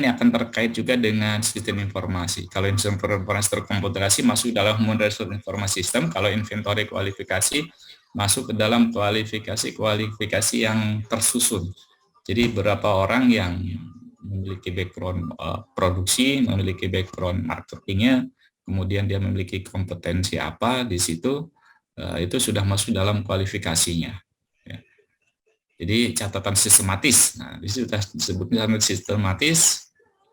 ini akan terkait juga dengan sistem informasi. Kalau sistem informasi terkomputerasi masuk dalam model informasi sistem, kalau inventory kualifikasi masuk ke dalam kualifikasi yang tersusun. Jadi berapa orang yang memiliki background produksi, memiliki background marketingnya, kemudian dia memiliki kompetensi apa di situ, itu sudah masuk dalam kualifikasinya. Ya. Jadi catatan sistematis, nah di situ disebutnya sistematis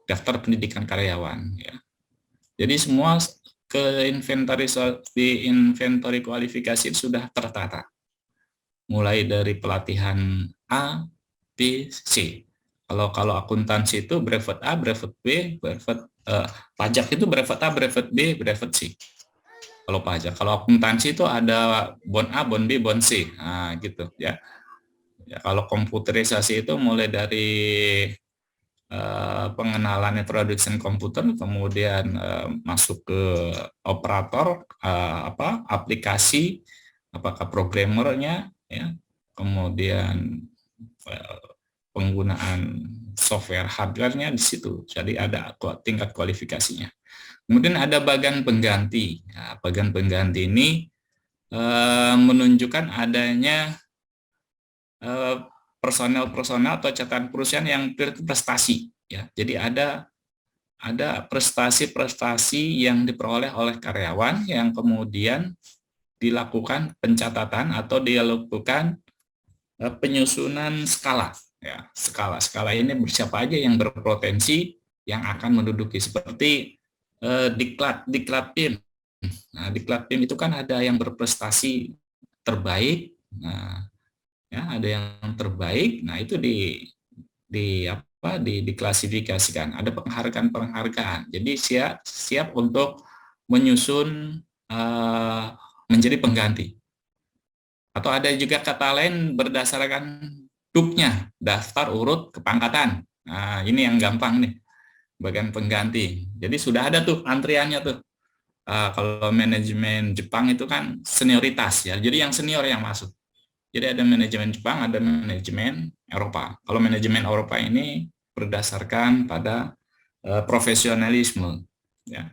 daftar pendidikan karyawan. Ya. Jadi semua ke inventory kualifikasi sudah tertata, mulai dari pelatihan A, B, C. Kalau akuntansi itu brevet A, brevet B, brevet pajak itu brevet A, brevet B, brevet C. Kalau pajak, kalau akuntansi itu ada bon A, bon B, bon C, nah gitu ya. Ya, kalau komputerisasi itu mulai dari pengenalan introduction komputer, kemudian masuk ke operator, aplikasi, apakah programmernya, ya, kemudian penggunaan software hardware-nya di situ. Jadi ada tingkat kualifikasinya. Kemudian ada bagan pengganti. Nah, bagan pengganti ini menunjukkan adanya personel atau catatan perusahaan yang berprestasi, ya. Jadi ada prestasi-prestasi yang diperoleh oleh karyawan yang kemudian dilakukan pencatatan atau dilakukan penyusunan skala, ya. Skala ini siapa aja yang berpotensi yang akan menduduki, seperti diklat tim. Nah, diklat tim itu kan ada yang berprestasi terbaik. Nah, ya ada yang terbaik, nah itu diklasifikasikan, ada penghargaan, jadi siap untuk menyusun menjadi pengganti. Atau ada juga kata lain berdasarkan DUK-nya, daftar urut kepangkatan. Nah ini yang gampang nih, bagian pengganti. Jadi sudah ada tuh antriannya tuh. Kalau manajemen Jepang itu kan senioritas, ya, jadi yang senior yang masuk. Jadi ada manajemen Jepang, ada manajemen Eropa. Kalau manajemen Eropa ini berdasarkan pada profesionalisme, ya,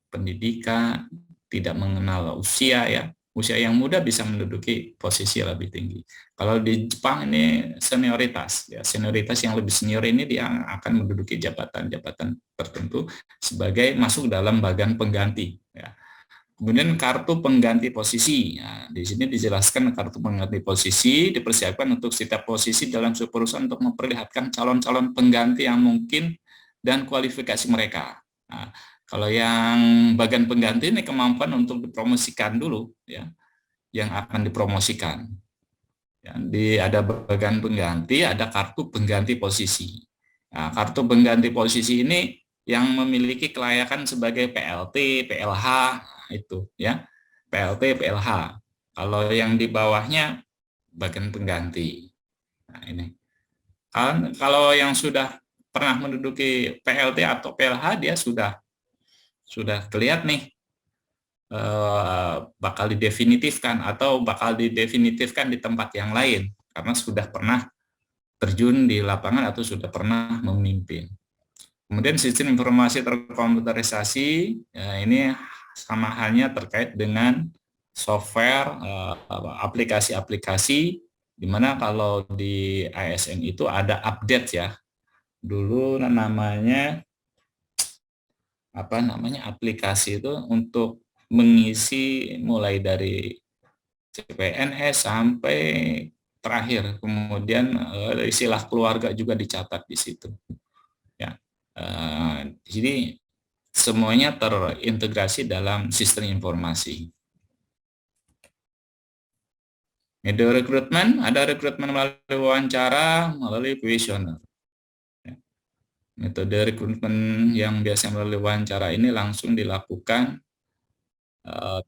pendidikan, tidak mengenal usia, ya. Usia yang muda bisa menduduki posisi lebih tinggi. Kalau di Jepang ini senioritas, ya, senioritas yang lebih senior ini dia akan menduduki jabatan-jabatan tertentu sebagai masuk dalam bagian pengganti, ya. Kemudian kartu pengganti posisi. Nah, di sini dijelaskan kartu pengganti posisi dipersiapkan untuk setiap posisi dalam sebuah perusahaan untuk memperlihatkan calon-calon pengganti yang mungkin dan kualifikasi mereka. Nah, kalau yang bagian pengganti ini kemampuan untuk dipromosikan dulu, ya, yang akan dipromosikan. Ya, ada bagian pengganti, ada kartu pengganti posisi. Nah, kartu pengganti posisi ini yang memiliki kelayakan sebagai PLT, PLH, itu, ya, PLT, PLH. Kalau yang di bawahnya bagian pengganti. Nah, ini. Kalau yang sudah pernah menduduki PLT atau PLH, dia sudah kelihatan nih, bakal didefinitifkan atau bakal didefinitifkan di tempat yang lain karena sudah pernah terjun di lapangan atau sudah pernah memimpin. Kemudian sistem informasi terkomputerisasi, ya, ini sama halnya terkait dengan software, aplikasi-aplikasi, di mana kalau di ASN itu ada update, ya. Dulu namanya aplikasi itu untuk mengisi mulai dari CPNS sampai terakhir, kemudian istilah keluarga juga dicatat di situ, ya. Jadi semuanya terintegrasi dalam sistem informasi. Metode rekrutmen, ada rekrutmen melalui wawancara, melalui kuesioner. Metode rekrutmen yang biasa melalui wawancara ini langsung dilakukan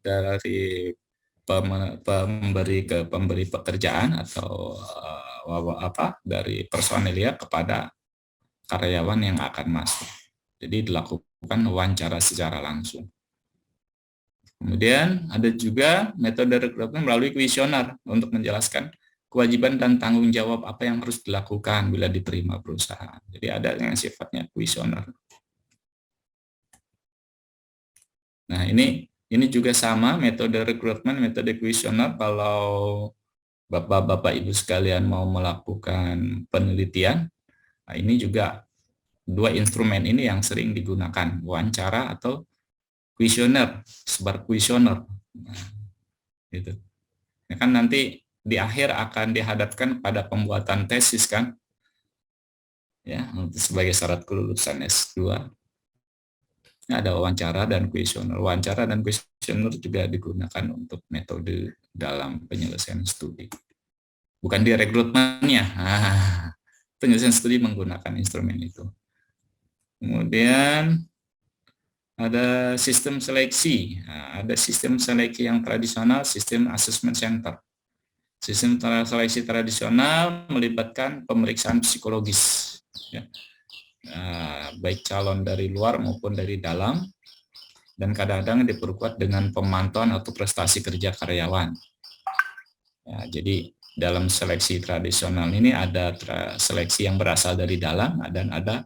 dari pemberi pekerjaan atau dari personil kepada karyawan yang akan masuk. Jadi dilakukan wawancara secara langsung. Kemudian ada juga metode rekrutmen melalui kuesioner untuk menjelaskan kewajiban dan tanggung jawab apa yang harus dilakukan bila diterima perusahaan. Jadi ada yang sifatnya kuesioner. Nah, ini juga sama metode rekrutmen, metode kuesioner. Kalau Bapak-bapak Ibu sekalian mau melakukan penelitian, nah ini juga dua instrumen ini yang sering digunakan, wawancara atau kuesioner, sebar kuesioner. Nah, gitu. Ya kan nanti di akhir akan dihadapkan pada pembuatan tesis kan, ya sebagai syarat kelulusan S2. Ada wawancara dan kuesioner. Wawancara dan kuesioner juga digunakan untuk metode dalam penyelesaian studi. Bukan di rekrutmennya. Penyelesaian studi menggunakan instrumen itu. Kemudian ada sistem seleksi. Ada sistem seleksi yang tradisional, sistem assessment center. Sistem seleksi tradisional melibatkan pemeriksaan psikologis, ya. Baik calon dari luar maupun dari dalam, dan kadang-kadang diperkuat dengan pemantauan atau prestasi kerja karyawan. Ya, jadi dalam seleksi tradisional ini ada seleksi yang berasal dari dalam dan ada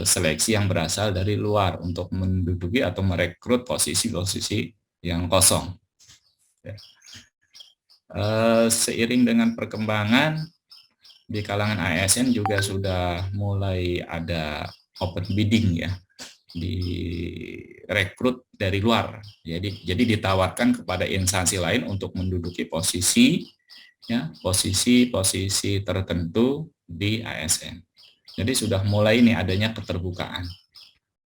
seleksi yang berasal dari luar untuk menduduki atau merekrut posisi-posisi yang kosong. Ya. Seiring dengan perkembangan di kalangan ASN juga sudah mulai ada open bidding ya, direkrut dari luar. Jadi ditawarkan kepada instansi lain untuk menduduki posisi tertentu di ASN. Jadi sudah mulai nih adanya keterbukaan.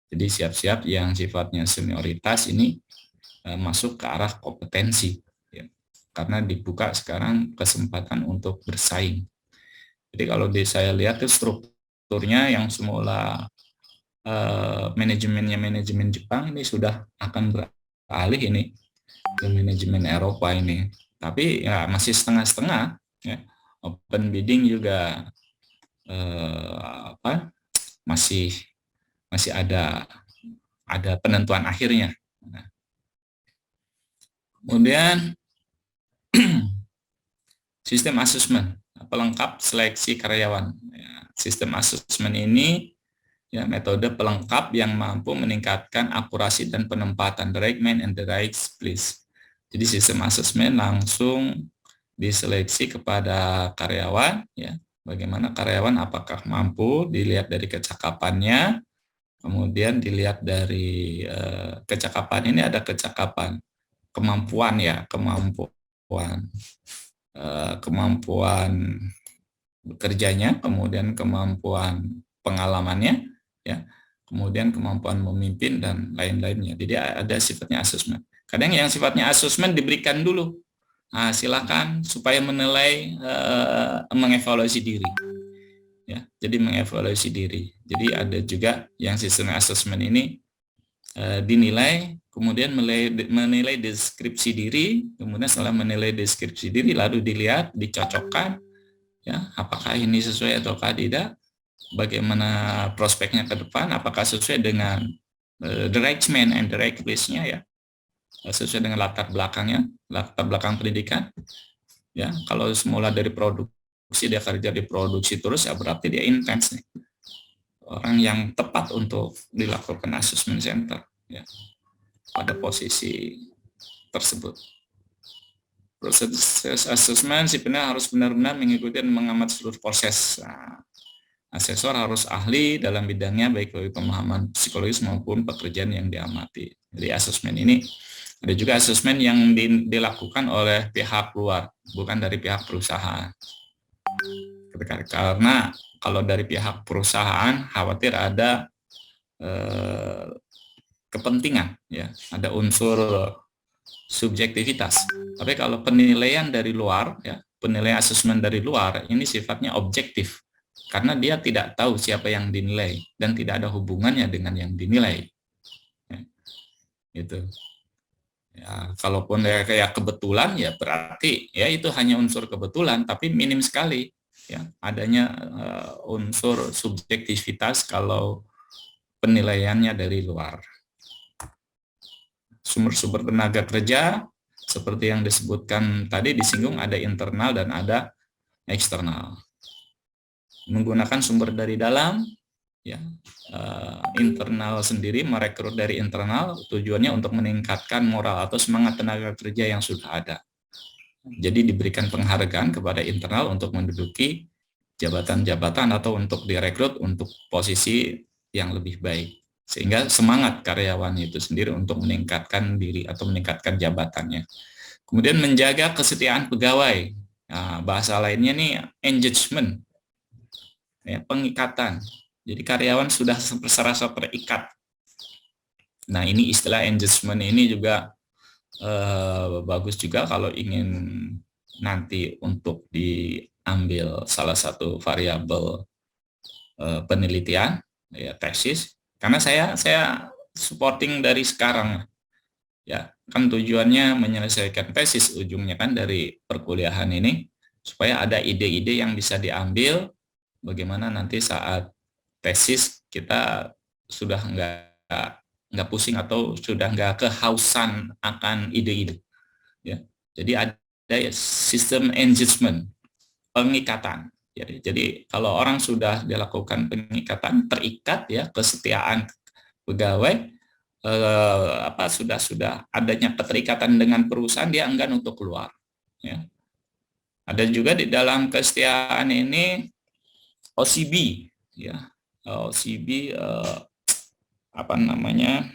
Jadi siap-siap yang sifatnya senioritas ini masuk ke arah kompetensi, ya. Karena dibuka sekarang kesempatan untuk bersaing. Jadi kalau saya lihat itu strukturnya yang semula manajemen Jepang ini sudah akan beralih ini ke manajemen Eropa ini. Tapi ya masih setengah-setengah. Ya. Open bidding juga masih ada penentuan akhirnya. Nah, kemudian sistem asesmen pelengkap seleksi karyawan. Ya, sistem asesmen ini ya metode pelengkap yang mampu meningkatkan akurasi dan penempatan the right man and the right place. Jadi sistem asesmen langsung diseleksi kepada karyawan, ya bagaimana karyawan apakah mampu, dilihat dari kecakapannya, kemudian dilihat dari kecakapan ini ada kecakapan kemampuan ya, kemampuan bekerjanya, kemudian kemampuan pengalamannya, ya, kemudian kemampuan memimpin dan lain-lainnya. Jadi ada sifatnya asesmen. Kadang yang sifatnya asesmen diberikan dulu. Nah, silakan supaya menilai, mengevaluasi diri. Ya, jadi mengevaluasi diri. Jadi ada juga yang sistem asesmen ini dinilai, kemudian menilai deskripsi diri, kemudian setelah menilai deskripsi diri lalu dilihat, dicocokkan, ya apakah ini sesuai atau tidak, bagaimana prospeknya ke depan, apakah sesuai dengan the right man and the right place-nya ya, sesuai dengan latar belakang pendidikan. Ya, kalau semula dari produksi dia kerja di produksi terus ya berarti dia intens nih. Orang yang tepat untuk dilakukan assessment center ya pada posisi tersebut. Proses assessment sebenarnya harus benar-benar mengikuti dan mengamati seluruh proses. Nah, asesor harus ahli dalam bidangnya baik dari pemahaman psikologis maupun pekerjaan yang diamati. Jadi assessment ini ada juga assessment yang dilakukan oleh pihak luar, bukan dari pihak perusahaan. Karena kalau dari pihak perusahaan khawatir ada kepentingan, ya, ada unsur subjektivitas. Tapi kalau penilaian dari luar, ya, penilaian asesmen dari luar ini sifatnya objektif, karena dia tidak tahu siapa yang dinilai dan tidak ada hubungannya dengan yang dinilai. Ya, gitu. Ya, kalaupun ya kayak kebetulan ya berarti ya itu hanya unsur kebetulan, tapi minim sekali ya adanya unsur subjektivitas kalau penilaiannya dari luar. Sumber-sumber tenaga kerja Seperti yang disebutkan tadi, disinggung ada internal dan ada eksternal. Menggunakan sumber dari dalam, ya, internal sendiri merekrut dari internal, tujuannya untuk meningkatkan moral atau semangat tenaga kerja yang sudah ada. Jadi diberikan penghargaan kepada internal untuk menduduki jabatan-jabatan atau untuk direkrut untuk posisi yang lebih baik. Sehingga semangat karyawan itu sendiri untuk meningkatkan diri atau meningkatkan jabatannya. Kemudian menjaga kesetiaan pegawai. Nah, bahasa lainnya nih engagement, ya, pengikatan. Jadi karyawan sudah serasa terikat. Nah, ini istilah engagement ini juga bagus juga kalau ingin nanti untuk diambil salah satu variabel penelitian, ya, tesis. Karena saya supporting dari sekarang, ya, kan tujuannya menyelesaikan tesis ujungnya kan dari perkuliahan ini, supaya ada ide-ide yang bisa diambil bagaimana nanti saat tesis kita sudah nggak pusing atau sudah nggak kehausan akan ide-ide, ya. Jadi ada sistem engagement, pengikatan. Jadi kalau orang sudah dilakukan pengikatan, terikat, ya, kesetiaan pegawai, sudah adanya keterikatan dengan perusahaan, dia enggan untuk keluar, ya. Ada juga di dalam kesetiaan ini OCB, ya. OCB, apa namanya,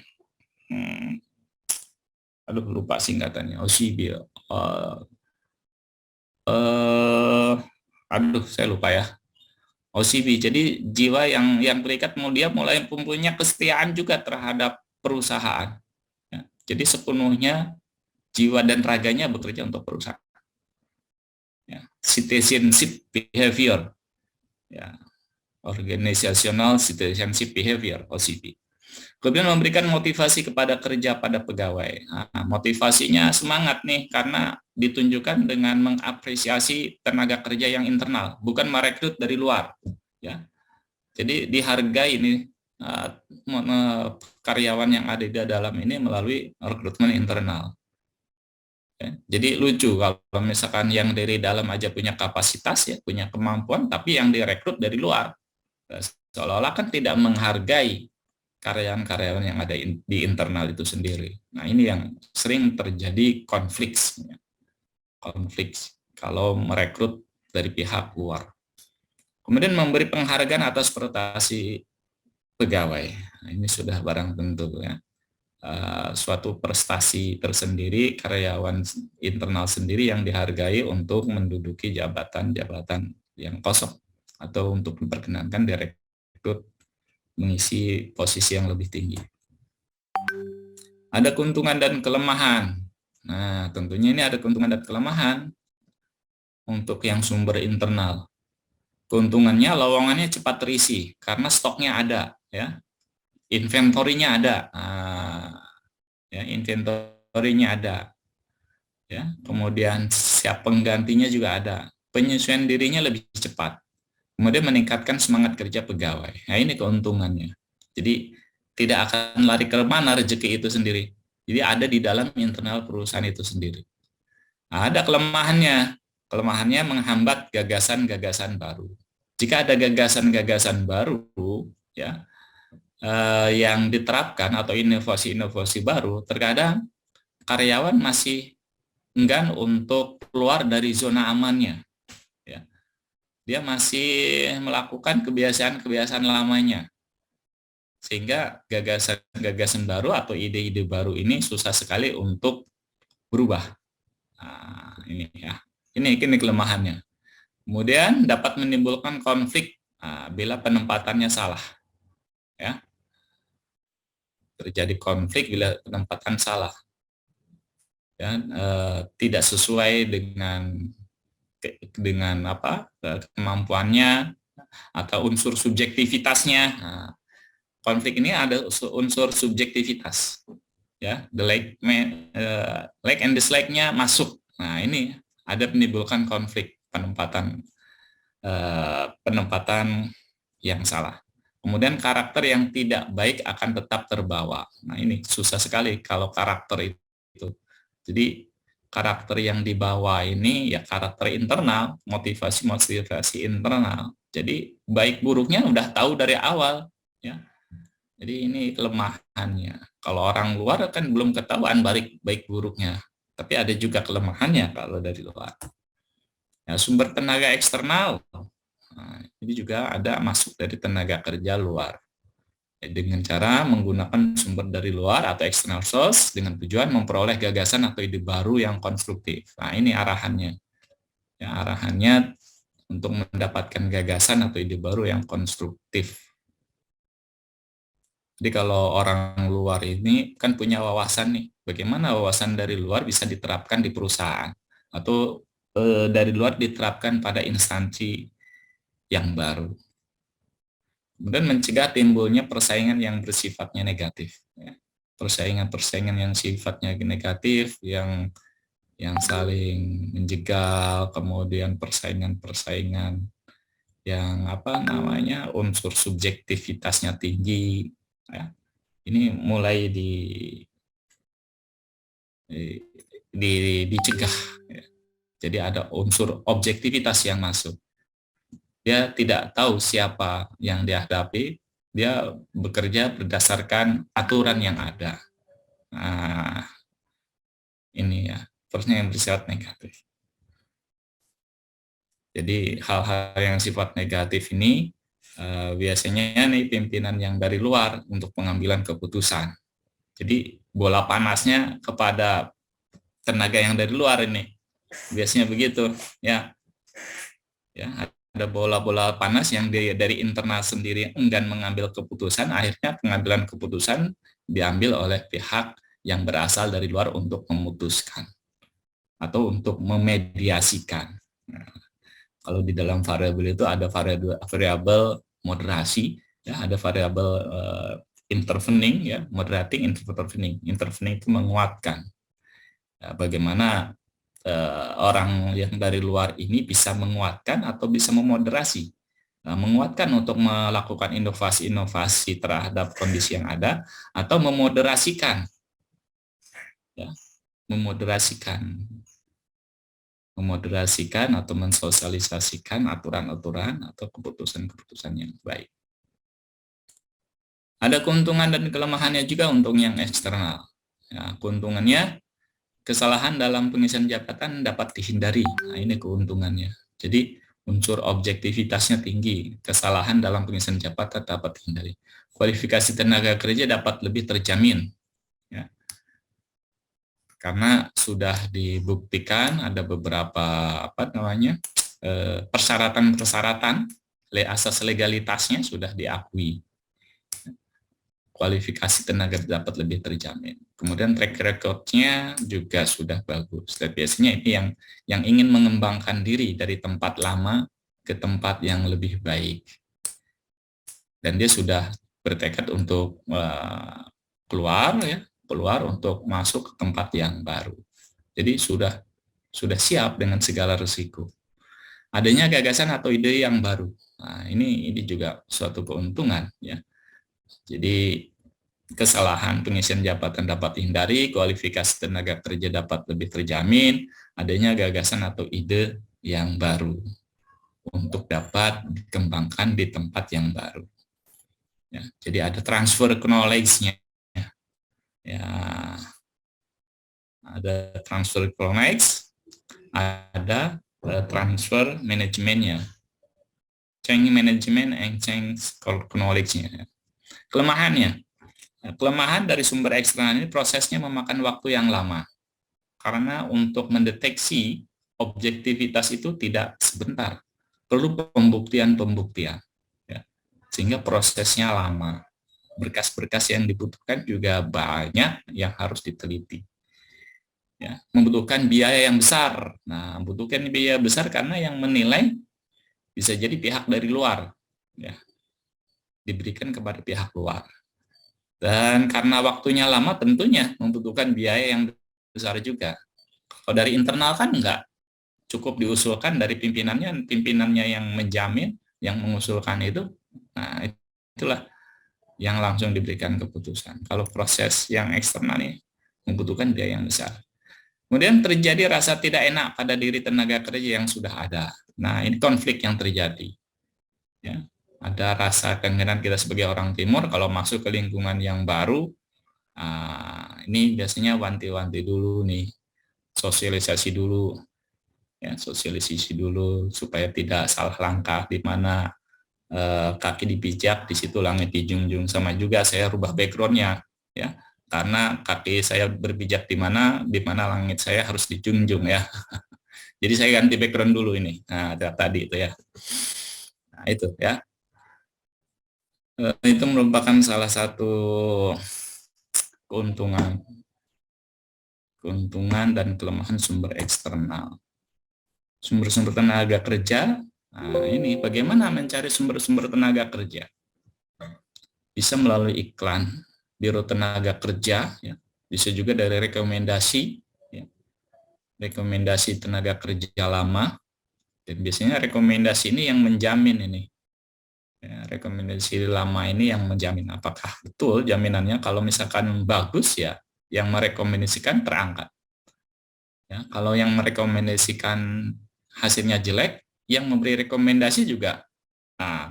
aduh lupa singkatannya, OCB, aduh saya lupa ya, OCB. Jadi jiwa yang terikat, dia mulai mempunyai kesetiaan juga terhadap perusahaan, ya. Jadi sepenuhnya jiwa dan raganya bekerja untuk perusahaan, ya. Citizenship behavior, ya, organizational citizenship behavior, OCB. Kemudian memberikan motivasi kepada kerja pada pegawai. Nah, motivasinya semangat nih, karena ditunjukkan dengan mengapresiasi tenaga kerja yang internal, bukan merekrut dari luar, ya. Jadi dihargai ini karyawan yang ada di dalam ini melalui rekrutmen internal. Ya. Jadi lucu kalau misalkan yang dari dalam aja punya kapasitas, ya, punya kemampuan, tapi yang direkrut dari luar, seolah-olah kan tidak menghargai karyawan-karyawan yang ada di internal itu sendiri. Nah, ini yang sering terjadi konflik kalau merekrut dari pihak luar. Kemudian memberi penghargaan atas prestasi pegawai. Nah, ini sudah barang tentu, ya. Suatu prestasi tersendiri karyawan internal sendiri yang dihargai untuk menduduki jabatan-jabatan yang kosong atau untuk diperkenankan direkrut mengisi posisi yang lebih tinggi. Ada keuntungan dan kelemahan. Nah, tentunya ini ada keuntungan dan kelemahan untuk yang sumber internal. Keuntungannya, lowongannya cepat terisi karena stoknya ada, ya. Inventorinya ada. Ya, inventorinya ada. Ya, kemudian siap penggantinya juga ada. Penyesuaian dirinya lebih cepat. Kemudian meningkatkan semangat kerja pegawai. Nah, ini keuntungannya. Jadi tidak akan lari ke mana rezeki itu sendiri. Jadi ada di dalam internal perusahaan itu sendiri. Nah, ada kelemahannya. Kelemahannya menghambat gagasan-gagasan baru. Jika ada gagasan-gagasan baru, ya, yang diterapkan atau inovasi-inovasi baru, terkadang karyawan masih enggan untuk keluar dari zona amannya, ya. Dia masih melakukan kebiasaan-kebiasaan lamanya, sehingga gagasan-gagasan baru atau ide-ide baru ini susah sekali untuk berubah. Nah, ini, ya, ini kelemahannya. Kemudian dapat menimbulkan konflik bila penempatannya salah, ya. Terjadi konflik bila penempatan salah, ya, tidak sesuai dengan apa kemampuannya atau unsur subjektivitasnya. Nah, konflik ini ada unsur subjektivitas, ya, the like and dislike-nya masuk. Nah, ini ada menimbulkan konflik penempatan yang salah. Kemudian karakter yang tidak baik akan tetap terbawa. Nah, ini susah sekali kalau karakter itu. Jadi karakter yang dibawa ini ya karakter internal, motivasi internal. Jadi baik buruknya udah tahu dari awal, ya. Jadi ini kelemahannya. Kalau orang luar kan belum ketahuan baik buruknya, tapi ada juga kelemahannya kalau dari luar. Ya, sumber tenaga eksternal, nah, ini juga ada masuk dari tenaga kerja luar. Ya, dengan cara menggunakan sumber dari luar atau external source dengan tujuan memperoleh gagasan atau ide baru yang konstruktif. Nah, ini arahannya. Ya, arahannya untuk mendapatkan gagasan atau ide baru yang konstruktif. Jadi kalau orang luar ini kan punya wawasan nih, bagaimana wawasan dari luar bisa diterapkan di perusahaan atau dari luar diterapkan pada instansi yang baru. Kemudian mencegah timbulnya persaingan yang bersifatnya negatif. Ya. Persaingan-persaingan yang sifatnya negatif, yang saling menjegal, kemudian persaingan-persaingan yang unsur subjektivitasnya tinggi. Ya. Ini mulai dicegah. Ya. Jadi ada unsur objektivitas yang masuk. Dia tidak tahu siapa yang dihadapi, dia bekerja berdasarkan aturan yang ada. Nah, ini ya, terusnya yang bersifat negatif. Jadi hal-hal yang sifat negatif ini biasanya nih pimpinan yang dari luar untuk pengambilan keputusan. Jadi bola panasnya kepada tenaga yang dari luar ini. Biasanya begitu, ya. Ya, ada bola-bola panas yang dari internal sendiri enggan mengambil keputusan, akhirnya pengambilan keputusan diambil oleh pihak yang berasal dari luar untuk memutuskan atau untuk memediasikan. Nah, kalau di dalam variabel itu ada variabel moderasi, ya, ada variabel intervening, ya, moderating, intervening. Intervening itu menguatkan. Ya, bagaimana orang yang dari luar ini bisa menguatkan atau bisa memoderasi. Nah, menguatkan untuk melakukan inovasi-inovasi terhadap kondisi yang ada atau memoderasikan. Ya, memoderasikan atau mensosialisasikan aturan-aturan atau keputusan-keputusan yang baik. Ada keuntungan dan kelemahannya juga untuk yang eksternal. Ya, keuntungannya kesalahan dalam pengisian jabatan dapat dihindari. Nah, ini keuntungannya. Jadi unsur objektivitasnya tinggi. Kesalahan dalam pengisian jabatan dapat dihindari. Kualifikasi tenaga kerja dapat lebih terjamin. Ya. Karena sudah dibuktikan ada beberapa persyaratan-persyaratan asas legalitasnya sudah diakui. Kualifikasi tenaga dapat lebih terjamin. Kemudian track record-nya juga sudah bagus. Dan biasanya ini yang ingin mengembangkan diri dari tempat lama ke tempat yang lebih baik. Dan dia sudah bertekad untuk keluar untuk masuk ke tempat yang baru. Jadi sudah siap dengan segala risiko. Adanya gagasan atau ide yang baru. Nah, ini juga suatu keuntungan, ya. Jadi kesalahan pengisian jabatan dapat dihindari, kualifikasi tenaga kerja dapat lebih terjamin, adanya gagasan atau ide yang baru untuk dapat dikembangkan di tempat yang baru. Ya, jadi ada transfer knowledge-nya. Ya, ada transfer knowledge, ada transfer manajemennya, change management and change knowledge-nya. Kelemahan dari sumber eksternal ini prosesnya memakan waktu yang lama. Karena untuk mendeteksi objektivitas itu tidak sebentar. Perlu pembuktian-pembuktian. Ya. Sehingga prosesnya lama. Berkas-berkas yang dibutuhkan juga banyak yang harus diteliti. Ya. Membutuhkan biaya yang besar. Nah, membutuhkan biaya besar karena yang menilai bisa jadi pihak dari luar. Ya. Diberikan kepada pihak luar. Dan karena waktunya lama tentunya membutuhkan biaya yang besar juga. Kalau dari internal kan enggak, cukup diusulkan dari pimpinannya yang menjamin, yang mengusulkan itu, nah itulah yang langsung diberikan keputusan. Kalau proses yang eksternal ini membutuhkan biaya yang besar. Kemudian terjadi rasa tidak enak pada diri tenaga kerja yang sudah ada. Nah, ini konflik yang terjadi. Ya. Ada rasa keinginan kita sebagai orang timur kalau masuk ke lingkungan yang baru, ini biasanya wanti-wanti dulu nih, sosialisasi dulu, ya sosialisasi dulu supaya tidak salah langkah di mana kaki dipijak, di situ langit dijunjung. Sama juga saya rubah backgroundnya, ya, karena kaki saya berpijak di mana langit saya harus dijunjung ya. Jadi saya ganti background dulu ini. Nah, tadi itu ya. Nah, itu ya. Itu merupakan salah satu keuntungan keuntungan dan kelemahan sumber eksternal. Sumber-sumber tenaga kerja, nah ini bagaimana mencari sumber-sumber tenaga kerja? Bisa melalui iklan Biro Tenaga Kerja, ya. Bisa juga dari rekomendasi, ya. Rekomendasi tenaga kerja lama, dan biasanya rekomendasi ini yang menjamin ini. Ya, rekomendasi lama ini yang menjamin apakah betul jaminannya kalau misalkan bagus ya yang merekomendasikan terangkat. Ya, kalau yang merekomendasikan hasilnya jelek, yang memberi rekomendasi juga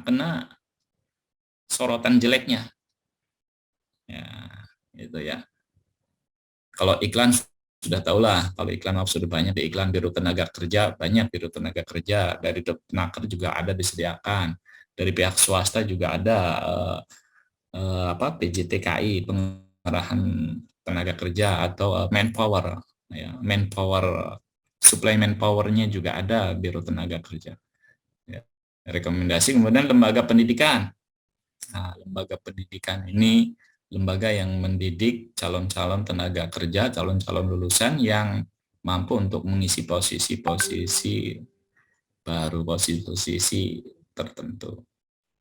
kena sorotan jeleknya. Ya, itu ya. Kalau iklan sudah tahulah, kalau iklan sudah banyak di iklan Biro Tenaga Kerja, banyak Biro Tenaga Kerja, dari Depnaker juga ada disediakan, dari pihak swasta juga ada PJTKI, pengarahan tenaga kerja atau manpower, ya, manpower, supply manpowernya juga ada Biro Tenaga Kerja. Ya. Rekomendasi kemudian lembaga pendidikan. Nah, lembaga pendidikan ini lembaga yang mendidik calon-calon tenaga kerja, calon-calon lulusan yang mampu untuk mengisi posisi-posisi baru, posisi-posisi tertentu.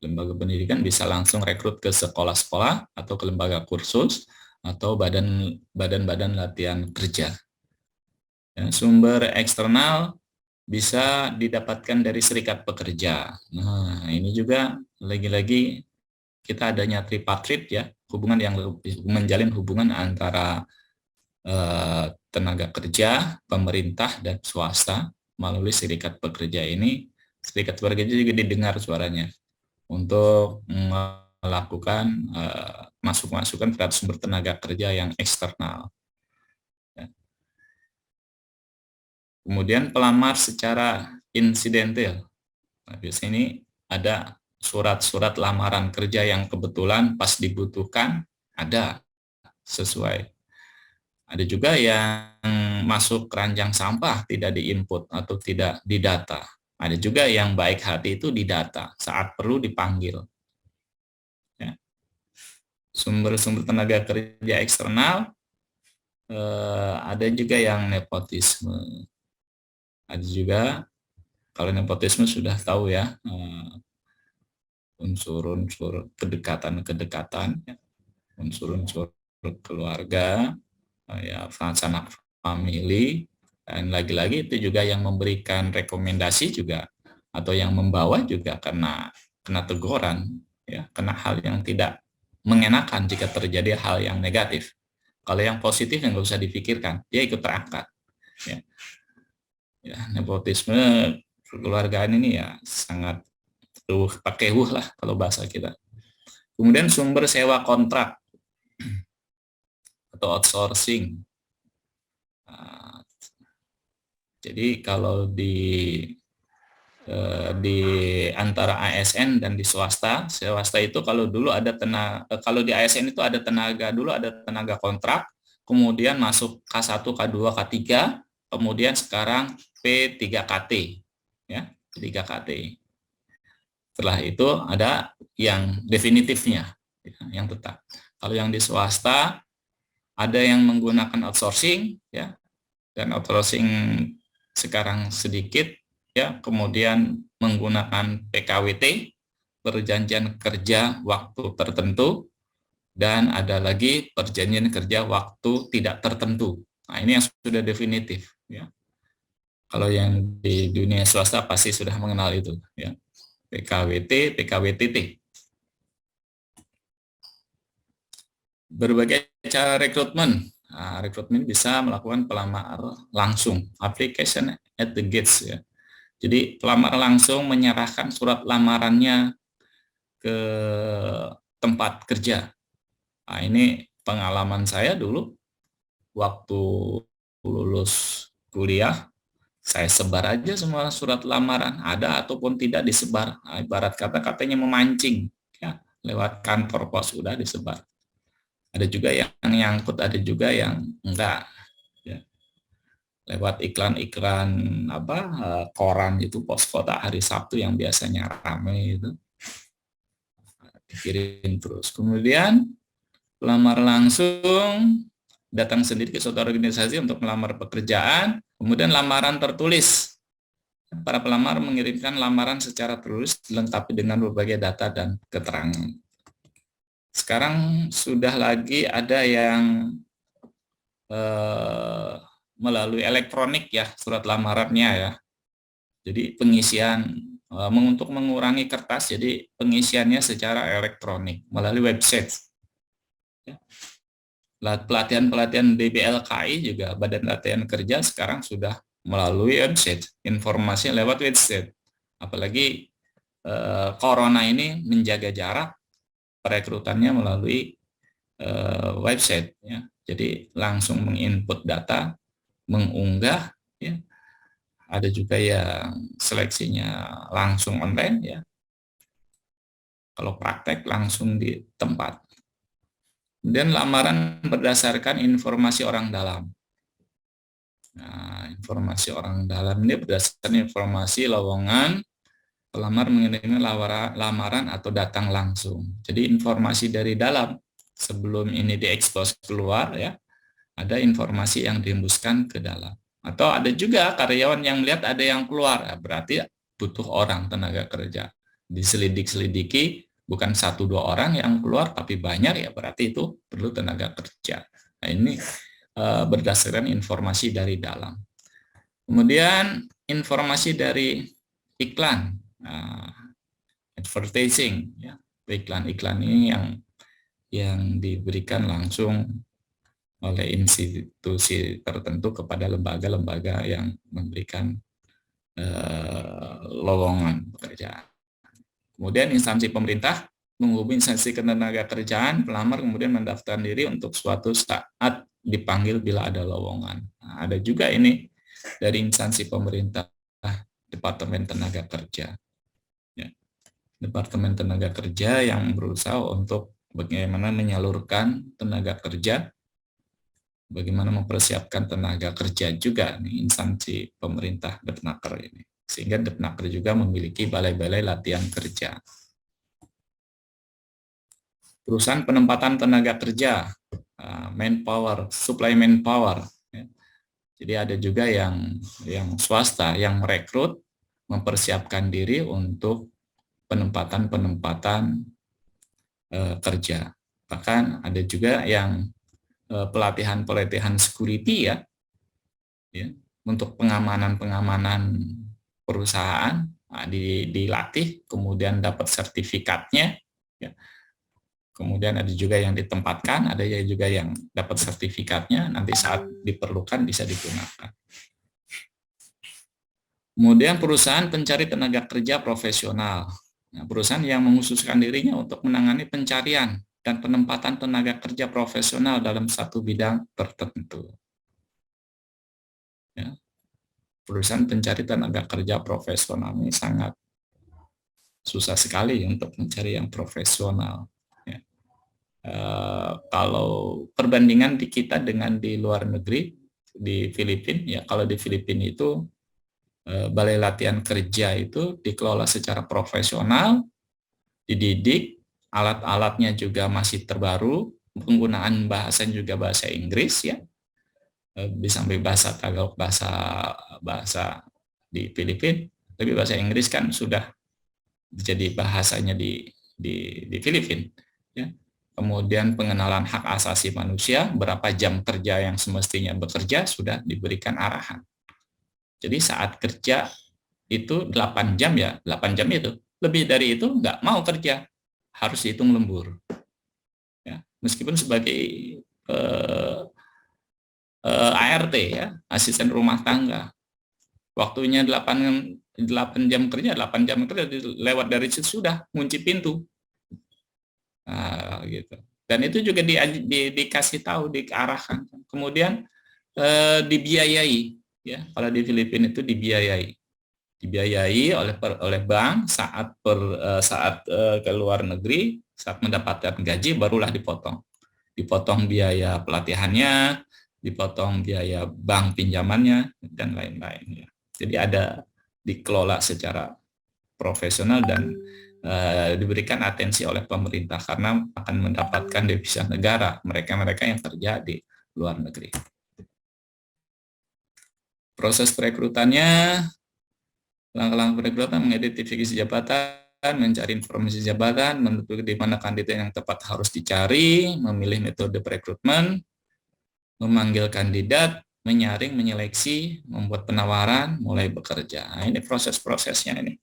Lembaga pendidikan bisa langsung rekrut ke sekolah-sekolah atau ke lembaga kursus atau badan-badan latihan kerja. Ya, sumber eksternal bisa didapatkan dari serikat pekerja. Nah, ini juga lagi-lagi kita adanya tripartit ya, hubungan yang menjalin hubungan antara tenaga kerja, pemerintah dan swasta melalui serikat pekerja ini. Serikat pekerja juga didengar suaranya untuk melakukan masukan terhadap sumber tenaga kerja yang eksternal. Ya. Kemudian pelamar secara insidental. Nah, biasanya ini ada surat-surat lamaran kerja yang kebetulan pas dibutuhkan ada sesuai. Ada juga yang masuk keranjang sampah tidak diinput atau tidak didata. Ada juga yang baik hati itu didata saat perlu dipanggil. Ya. Sumber-sumber tenaga kerja eksternal ada juga yang nepotisme. Ada juga kalau nepotisme sudah tahu ya unsur-unsur kedekatan-kedekatan, ya. Unsur-unsur keluarga, ya sanak family, dan lagi-lagi itu juga yang memberikan rekomendasi juga atau yang membawa juga kena teguran, ya, kena hal yang tidak mengenakan jika terjadi hal yang negatif. Kalau yang positif yang nggak usah dipikirkan, dia ikut terangkat. Ya, ya nepotisme kekeluargaan ini ya sangat pakai lah kalau bahasa kita. Kemudian sumber sewa kontrak atau outsourcing. Nah, jadi kalau di antara ASN dan di swasta itu kalau dulu ada kalau di ASN itu ada tenaga kontrak, kemudian masuk K1, K2, K3, kemudian sekarang P3KT, ya, P3KT. Setelah itu ada yang definitifnya, yang tetap. Kalau yang di swasta ada yang menggunakan outsourcing, ya, dan outsourcing sekarang sedikit, ya, kemudian menggunakan PKWT, perjanjian kerja waktu tertentu, dan ada lagi perjanjian kerja waktu tidak tertentu. Nah, ini yang sudah definitif, ya. Kalau yang di dunia swasta pasti sudah mengenal itu, ya. PKWT, PKWTT. Berbagai cara rekrutmen. rekrutmen bisa melakukan pelamar langsung, application at the gates ya. Jadi pelamar langsung menyerahkan surat lamarannya ke tempat kerja. Nah, ini pengalaman saya dulu waktu lulus kuliah, saya sebar aja semua surat lamaran, ada ataupun tidak disebar. Nah, ibarat kata katanya memancing, ya, lewat kantor pos sudah disebar. Ada juga yang nyangkut, ada juga yang enggak. Ya. Lewat iklan-iklan apa koran itu, pos kota hari Sabtu yang biasanya ramai itu dikirim terus. Kemudian pelamar langsung datang sendiri ke suatu organisasi untuk melamar pekerjaan, kemudian lamaran tertulis. Para pelamar mengirimkan lamaran secara tertulis dilengkapi dengan berbagai data dan keterangan. Sekarang sudah lagi ada yang melalui elektronik ya surat lamarannya ya. Jadi pengisian untuk mengurangi kertas, jadi pengisiannya secara elektronik melalui website. Pelatihan-pelatihan BBLKI juga Badan Latihan Kerja sekarang sudah melalui website, informasi lewat website. Apalagi corona ini menjaga jarak, perekrutannya melalui website ya. Jadi langsung menginput data, mengunggah ya. Ada juga yang seleksinya langsung online ya. Kalau praktek langsung di tempat. Kemudian lamaran berdasarkan informasi orang dalam. Nah, informasi orang dalam ini berdasarkan informasi lowongan, pelamar mengirimkan lamaran atau datang langsung. Jadi informasi dari dalam sebelum ini diekspos keluar ya, ada informasi yang dihembuskan ke dalam. Atau ada juga karyawan yang melihat ada yang keluar, ya, berarti butuh orang tenaga kerja. Diselidik-selidiki, bukan 1-2 orang yang keluar, tapi banyak ya berarti itu perlu tenaga kerja. Nah ini berdasarkan informasi dari dalam. Kemudian informasi dari iklan, advertising, ya. Iklan-iklan ini yang diberikan langsung oleh institusi tertentu kepada lembaga-lembaga yang memberikan lowongan pekerjaan. Kemudian instansi pemerintah menghubungi instansi ketenaga kerjaan, pelamar kemudian mendaftar diri untuk suatu saat dipanggil bila ada lowongan. Nah, ada juga ini dari instansi pemerintah, Departemen Tenaga Kerja. Ya. Departemen Tenaga Kerja yang berusaha untuk bagaimana menyalurkan tenaga kerja, bagaimana mempersiapkan tenaga kerja juga nih, instansi pemerintah Depnaker ini. Sehingga Depnaker juga memiliki balai-balai latihan kerja. Perusahaan penempatan tenaga kerja, manpower, supply manpower. Jadi ada juga yang swasta yang merekrut, mempersiapkan diri untuk penempatan kerja. Bahkan ada juga yang pelatihan security ya, untuk pengamanan perusahaan, dilatih, kemudian dapat sertifikatnya. Ya. Kemudian ada juga yang ditempatkan, ada juga yang dapat sertifikatnya, nanti saat diperlukan bisa digunakan. Kemudian perusahaan pencari tenaga kerja profesional. Nah, perusahaan yang mengkhususkan dirinya untuk menangani pencarian dan penempatan tenaga kerja profesional dalam satu bidang tertentu. Ya. Perusahaan pencari tenaga kerja profesional ini sangat susah sekali untuk mencari yang profesional. Ya. Kalau perbandingan di kita dengan di luar negeri, di Filipina, ya kalau di Filipina itu balai latihan kerja itu dikelola secara profesional, dididik, alat-alatnya juga masih terbaru, penggunaan bahasa juga bahasa Inggris ya, sampai bahasa Tagalog, bahasa di Filipina, tapi bahasa Inggris kan sudah jadi bahasanya di Filipina. Ya. Kemudian pengenalan hak asasi manusia, berapa jam kerja yang semestinya bekerja sudah diberikan arahan. Jadi saat kerja itu 8 jam ya, 8 jam itu. Lebih dari itu nggak mau kerja, harus dihitung lembur. Ya, meskipun sebagai ART ya, asisten rumah tangga. Waktunya 8 jam kerja, 8 jam kerja lewat dari situ sudah ngunci pintu. Nah, gitu. Dan itu juga dikasih tahu, diarahkan. Kemudian dibiayai ya. Kalau di Filipina itu dibiayai oleh bank saat ke luar negeri, saat mendapatkan gaji barulah dipotong biaya pelatihannya, dipotong biaya bank pinjamannya, dan lain-lain. Jadi dikelola secara profesional dan diberikan atensi oleh pemerintah karena akan mendapatkan devisa negara mereka-mereka yang kerja di luar negeri. Proses perekrutannya, langkah-langkah perekrutan, mengidentifikasi jabatan, mencari informasi jabatan, menentukan di mana kandidat yang tepat harus dicari, memilih metode perekrutmen, memanggil kandidat, menyaring, menyeleksi, membuat penawaran, mulai bekerja. Nah, ini proses-prosesnya ini.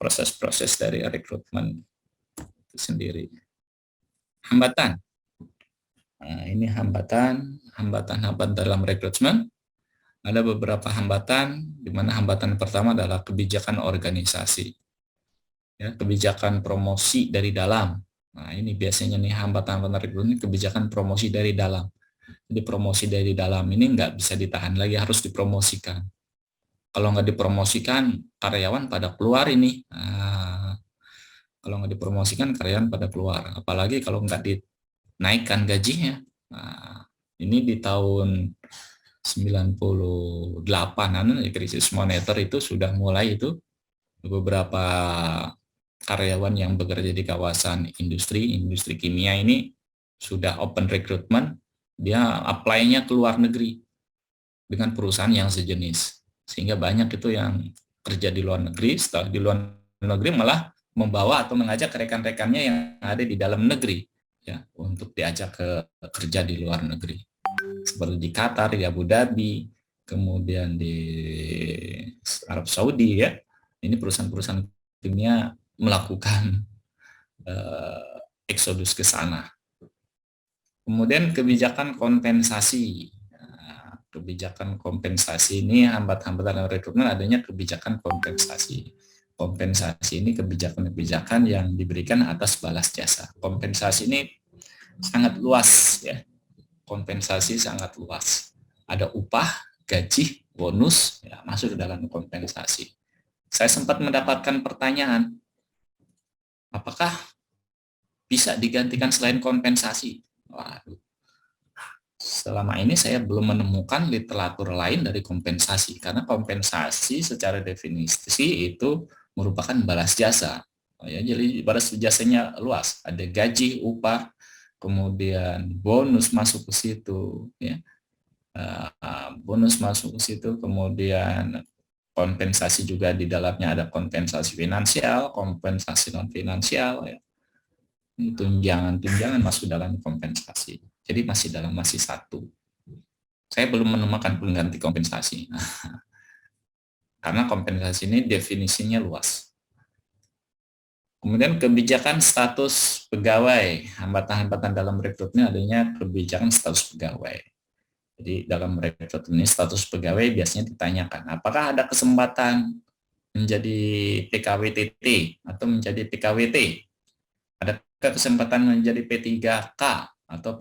Proses-proses dari rekrutmen itu sendiri. Hambatan. Nah, ini hambatan dalam rekrutmen. Ada beberapa hambatan, di mana hambatan pertama adalah kebijakan organisasi. Ya, kebijakan promosi dari dalam. Nah, ini biasanya nih hambatan rekrutmen, kebijakan promosi dari dalam. Jadi promosi dari dalam ini nggak bisa ditahan lagi, harus dipromosikan. Kalau nggak dipromosikan, karyawan pada keluar ini. Nah, kalau nggak dipromosikan, karyawan pada keluar. Apalagi kalau nggak dinaikkan gajinya. Nah, ini di tahun 98-an, krisis moneter itu sudah mulai itu, beberapa karyawan yang bekerja di kawasan industri kimia ini sudah open recruitment, dia apply-nya ke luar negeri dengan perusahaan yang sejenis. Sehingga banyak itu yang kerja di luar negeri, setelah di luar negeri malah membawa atau mengajak rekan-rekannya yang ada di dalam negeri ya untuk diajak ke kerja di luar negeri. Seperti di Qatar, di Abu Dhabi, kemudian di Arab Saudi ya. Ini perusahaan-perusahaan kimia melakukan eksodus ke sana. Kemudian kebijakan kompensasi. Kebijakan kompensasi ini hambatan rekrutmen adanya kebijakan kompensasi. Kompensasi ini kebijakan-kebijakan yang diberikan atas balas jasa. Kompensasi ini sangat luas ya. Kompensasi sangat luas. Ada upah, gaji, bonus ya, masuk dalam kompensasi. Saya sempat mendapatkan pertanyaan, apakah bisa digantikan selain kompensasi? Waduh. Selama ini saya belum menemukan literatur lain dari kompensasi, karena kompensasi secara definisi itu merupakan balas jasa. Ya, jadi balas jasanya luas, ada gaji, upah, kemudian bonus masuk ke situ, ya. Bonus masuk ke situ, kemudian kompensasi juga di dalamnya ada kompensasi finansial, kompensasi non finansial, ya. Tunjangan masuk dalam kompensasi. Jadi masih satu. Saya belum menemukan pengganti kompensasi. Karena kompensasi ini definisinya luas. Kemudian kebijakan status pegawai. Hambatan-hambatan dalam rekrutmen adanya kebijakan status pegawai. Jadi dalam rekrutmen ini status pegawai biasanya ditanyakan, apakah ada kesempatan menjadi PKWTT atau menjadi PKWT? Ada kesempatan menjadi P3K atau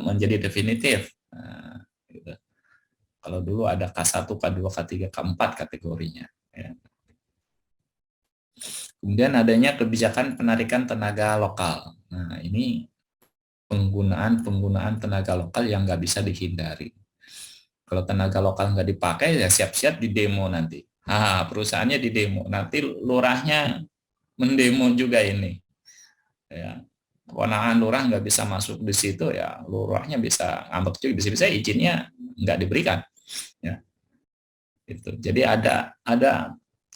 menjadi definitif. Nah, gitu. Kalau dulu ada K1, K2, K3, K4 kategorinya. Ya. Kemudian adanya kebijakan penarikan tenaga lokal. Nah, ini penggunaan tenaga lokal yang nggak bisa dihindari. Kalau tenaga lokal nggak dipakai, ya siap-siap di demo nanti. Perusahaannya di demo. Nanti lurahnya mendemo juga ini. Ya. Kewenangan lurah nggak bisa masuk di situ, ya lurahnya bisa ngambek juga, bisa izinnya nggak diberikan. Ya. Itu. Jadi ada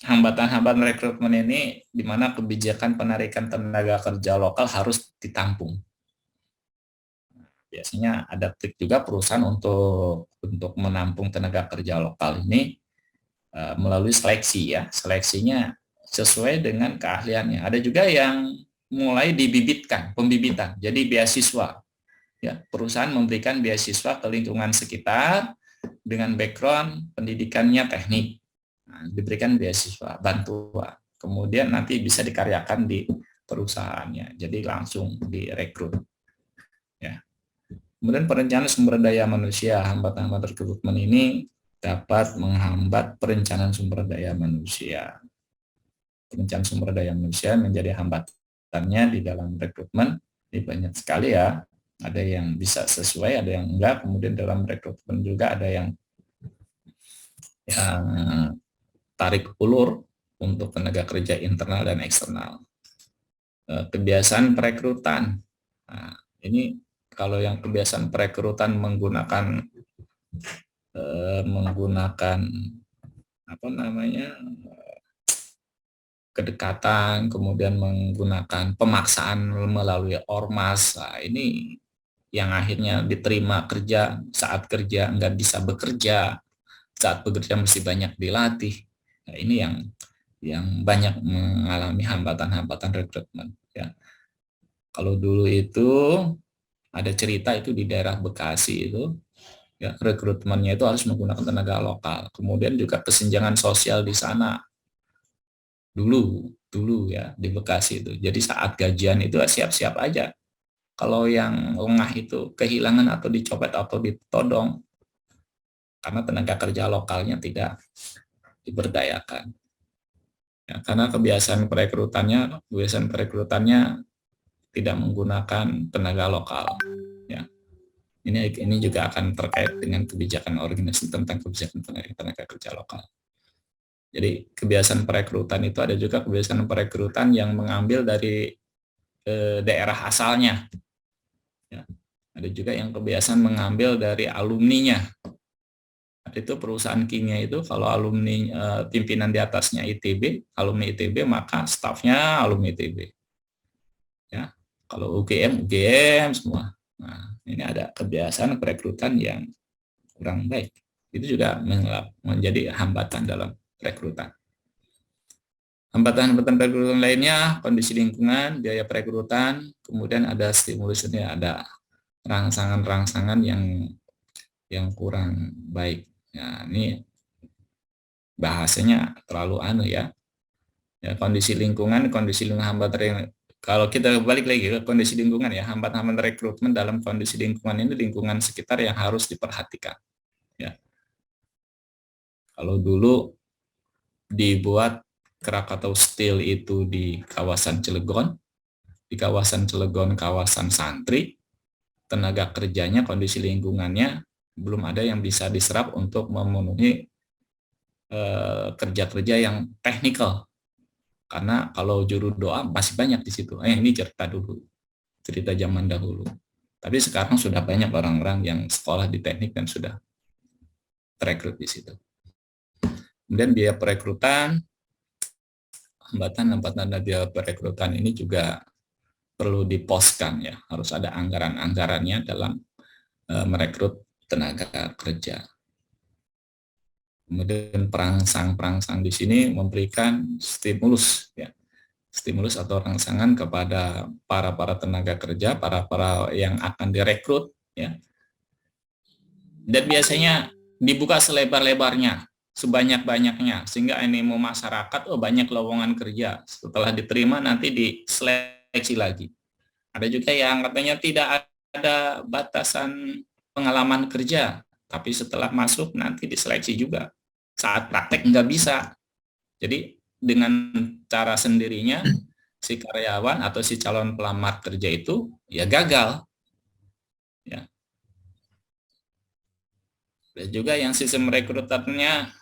hambatan-hambatan rekrutmen ini di mana kebijakan penarikan tenaga kerja lokal harus ditampung. Biasanya ada trik juga perusahaan untuk menampung tenaga kerja lokal ini melalui seleksi ya. Seleksinya sesuai dengan keahliannya. Ada juga yang mulai pembibitan. Jadi beasiswa. Ya, perusahaan memberikan beasiswa ke lingkungan sekitar dengan background pendidikannya teknik. Nah, diberikan beasiswa, bantuan. Kemudian nanti bisa dikaryakan di perusahaannya. Jadi langsung direkrut. Ya. Kemudian perencanaan sumber daya manusia, hambatan-hambatan rekrutmen ini dapat menghambat perencanaan sumber daya manusia. Perencanaan sumber daya manusia menjadi hambatannya di dalam rekrutmen. Ini banyak sekali ya. Ada yang bisa sesuai, ada yang enggak. Kemudian dalam rekrutmen juga ada yang tarik ulur untuk tenaga kerja internal dan eksternal. Kebiasaan perekrutan. Nah, ini kalau yang kebiasaan perekrutan menggunakan apa namanya, kedekatan, kemudian menggunakan pemaksaan melalui ormas. Nah, ini yang akhirnya diterima kerja, saat kerja nggak bisa bekerja, saat bekerja mesti banyak dilatih. Nah, ini yang banyak mengalami hambatan-hambatan rekrutmen. Ya. Kalau dulu itu ada cerita itu di daerah Bekasi itu, ya, rekrutmennya itu harus menggunakan tenaga lokal. Kemudian juga kesenjangan sosial di sana dulu ya di Bekasi itu. Jadi saat gajian itu siap-siap aja. Kalau yang lengah itu kehilangan atau dicopet atau ditodong karena tenaga kerja lokalnya tidak diberdayakan. Ya, karena kebiasaan perekrutannya tidak menggunakan tenaga lokal. Ya, ini juga akan terkait dengan kebijakan organisasi tentang kebijakan tenaga kerja lokal. Jadi kebiasaan perekrutan itu ada juga kebiasaan perekrutan yang mengambil dari daerah asalnya. Ya, ada juga yang kebiasaan mengambil dari alumninya. Itu perusahaan kimia itu kalau alumni pimpinan di atasnya ITB, alumni ITB, maka stafnya alumni ITB. Ya, kalau UGM semua. Nah, ini ada kebiasaan perekrutan yang kurang baik. Itu juga menjadi hambatan dalam rekrutan. Hambatan-hambatan perekrutan lainnya, kondisi lingkungan, biaya perekrutan, kemudian ada stimulusnya, ada rangsangan-rangsangan yang kurang baik. Nah, ini bahasanya terlalu ya. Ya, kondisi lingkungan hambatan. Kalau kita balik lagi ke kondisi lingkungan ya, hambatan rekrutmen dalam kondisi lingkungan ini lingkungan sekitar yang harus diperhatikan. Ya. Kalau dulu dibuat Krakatau Steel itu di kawasan Cilegon, kawasan santri, tenaga kerjanya, kondisi lingkungannya belum ada yang bisa diserap untuk memenuhi kerja-kerja yang teknikal. Karena kalau juru doa masih banyak di situ. Ini cerita zaman dahulu. Tapi sekarang sudah banyak orang-orang yang sekolah di teknik dan sudah terekrut di situ. Kemudian biaya perekrutan, hambatan biaya perekrutan ini juga perlu diposkan ya, harus ada anggaran-anggarannya dalam merekrut tenaga kerja. Kemudian perangsang di sini memberikan stimulus ya, stimulus atau rangsangan kepada para tenaga kerja, para yang akan direkrut ya. Dan biasanya dibuka selebar-lebarnya, sebanyak-banyaknya, sehingga animo masyarakat, banyak lowongan kerja. Setelah diterima nanti diseleksi lagi. Ada juga yang katanya tidak ada batasan pengalaman kerja, tapi setelah masuk nanti diseleksi juga. Saat praktek nggak bisa. Jadi dengan cara sendirinya si karyawan atau si calon pelamar kerja itu ya gagal. Ya. Dan juga yang sistem rekrutannya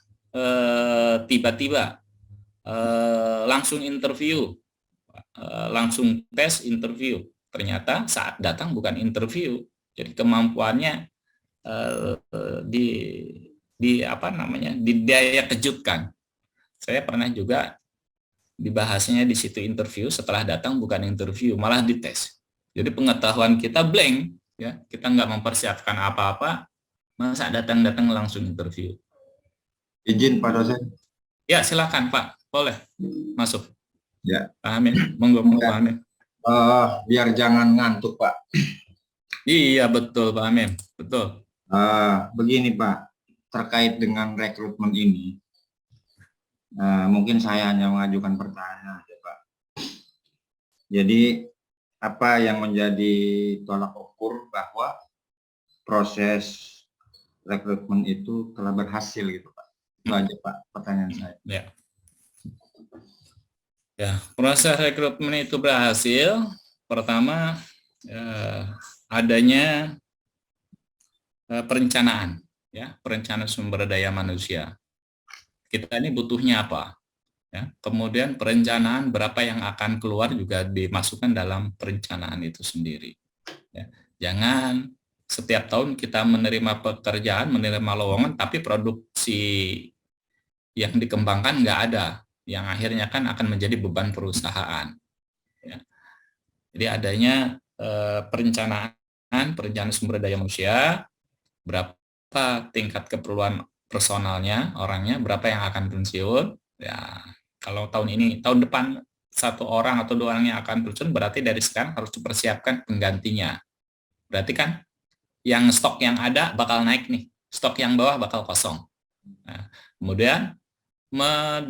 tiba-tiba langsung interview, langsung tes interview. Ternyata saat datang bukan interview, jadi kemampuannya didaya kejutkan. Saya pernah juga dibahasnya di situ interview, setelah datang bukan interview, malah dites. Jadi pengetahuan kita blank, ya, kita nggak mempersiapkan apa-apa, masa datang langsung interview. Izin Pak dosen. Ya silakan Pak, boleh masuk. Ya. Pak Amin, monggo Pak Amin. Biar jangan ngantuk Pak. Iya betul Pak Amin, betul. Begini Pak, terkait dengan rekrutmen ini, mungkin saya hanya mengajukan pertanyaan aja Pak. Jadi apa yang menjadi tolak ukur bahwa proses rekrutmen itu telah berhasil gitu Pak? Itu aja Pak pertanyaan saya. Ya, ya proses rekrutmen itu berhasil. Pertama eh, adanya perencanaan, ya perencanaan sumber daya manusia. Kita ini butuhnya apa? Ya, kemudian perencanaan berapa yang akan keluar juga dimasukkan dalam perencanaan itu sendiri. Ya. Jangan setiap tahun kita menerima pekerjaan, menerima lowongan, tapi produksi yang dikembangkan nggak ada, yang akhirnya kan akan menjadi beban perusahaan. Ya. Jadi adanya perencanaan sumber daya manusia, berapa tingkat keperluan personalnya, orangnya, berapa yang akan pensiun. Ya, kalau tahun ini, tahun depan satu orang atau dua orang yang akan pensiun, berarti dari sekarang harus dipersiapkan penggantinya. Berarti kan yang stok yang ada bakal naik nih, stok yang bawah bakal kosong. Nah, kemudian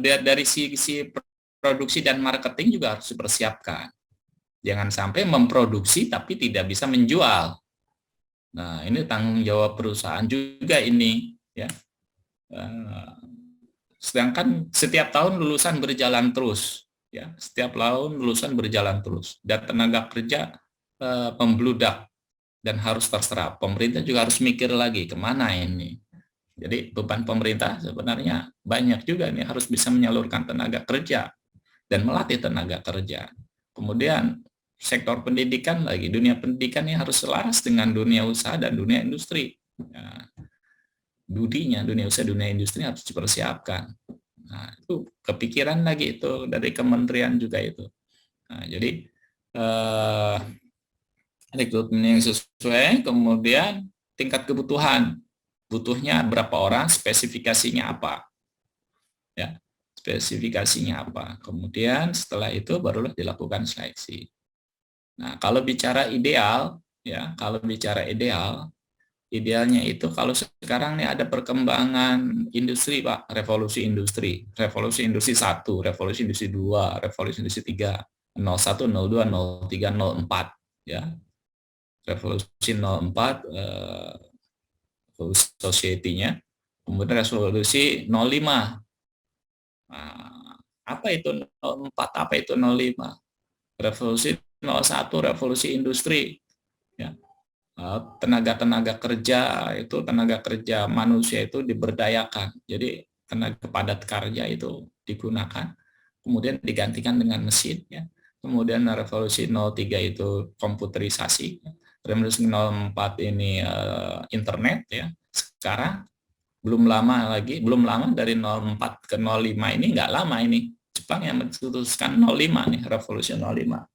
dari sisi produksi dan marketing juga harus dipersiapkan. Jangan sampai memproduksi tapi tidak bisa menjual. Nah, ini tanggung jawab perusahaan juga ini, ya. Sedangkan setiap tahun lulusan berjalan terus, ya. Setiap tahun lulusan berjalan terus, dan tenaga kerja pembludak dan harus terserap. Pemerintah juga harus mikir lagi kemana ini. Jadi beban pemerintah sebenarnya banyak juga nih, harus bisa menyalurkan tenaga kerja dan melatih tenaga kerja. Kemudian sektor pendidikan lagi, dunia pendidikan ini harus selaras dengan dunia usaha dan dunia industri. Ya, dunia usaha, dunia industri harus dipersiapkan. Nah, itu kepikiran lagi itu dari kementerian juga itu. Nah, jadi rekrutmen yang sesuai, kemudian tingkat kebutuhan, butuhnya berapa orang, spesifikasinya apa, ya, spesifikasinya apa. Kemudian setelah itu barulah dilakukan seleksi. Nah, kalau bicara ideal, ya, kalau bicara ideal, idealnya itu kalau sekarang nih ada perkembangan industri, Pak, revolusi industri 1, revolusi industri 2, revolusi industri 3, 01, 02, 03, 04, ya. Revolusi 04 society-nya, kemudian revolusi 05. Nah, apa itu 04, apa itu 05? Revolusi 01, revolusi industri, ya. Tenaga-tenaga kerja itu, tenaga kerja manusia itu diberdayakan. Jadi tenaga padat karya itu digunakan, kemudian digantikan dengan mesin, ya. Kemudian revolusi 03 itu komputerisasi, revolusi 04 ini internet, ya. Sekarang belum lama dari 04 ke 05 ini, nggak lama ini Jepang yang memutuskan 05 nih, revolusi 05,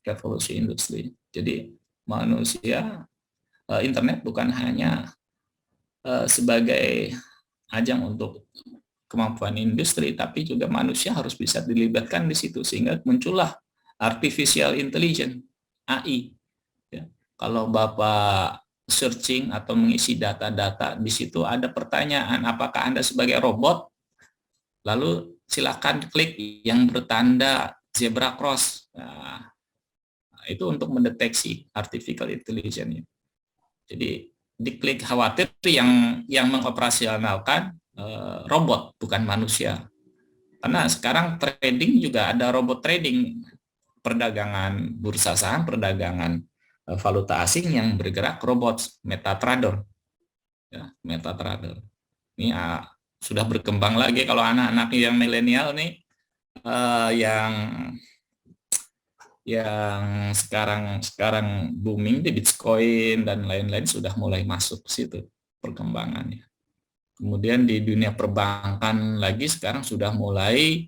revolusi industri. Jadi manusia, internet bukan hanya sebagai ajang untuk kemampuan industri, tapi juga manusia harus bisa dilibatkan di situ, sehingga muncullah artificial intelligence, AI. Ya. Kalau Bapak searching atau mengisi data-data di situ, ada pertanyaan, apakah Anda sebagai robot? Lalu silakan klik yang bertanda zebra cross. Nah, itu untuk mendeteksi artificial intelligence. Jadi diklik, khawatir yang mengoperasionalkan robot, bukan manusia. Karena sekarang trading juga ada robot trading, perdagangan bursa saham, perdagangan valuta asing yang bergerak robot, MetaTrader. Ya, MetaTrader. Ini sudah berkembang lagi kalau anak-anak yang milenial nih, yang sekarang booming di Bitcoin dan lain-lain, sudah mulai masuk ke situ perkembangannya. Kemudian di dunia perbankan lagi sekarang sudah mulai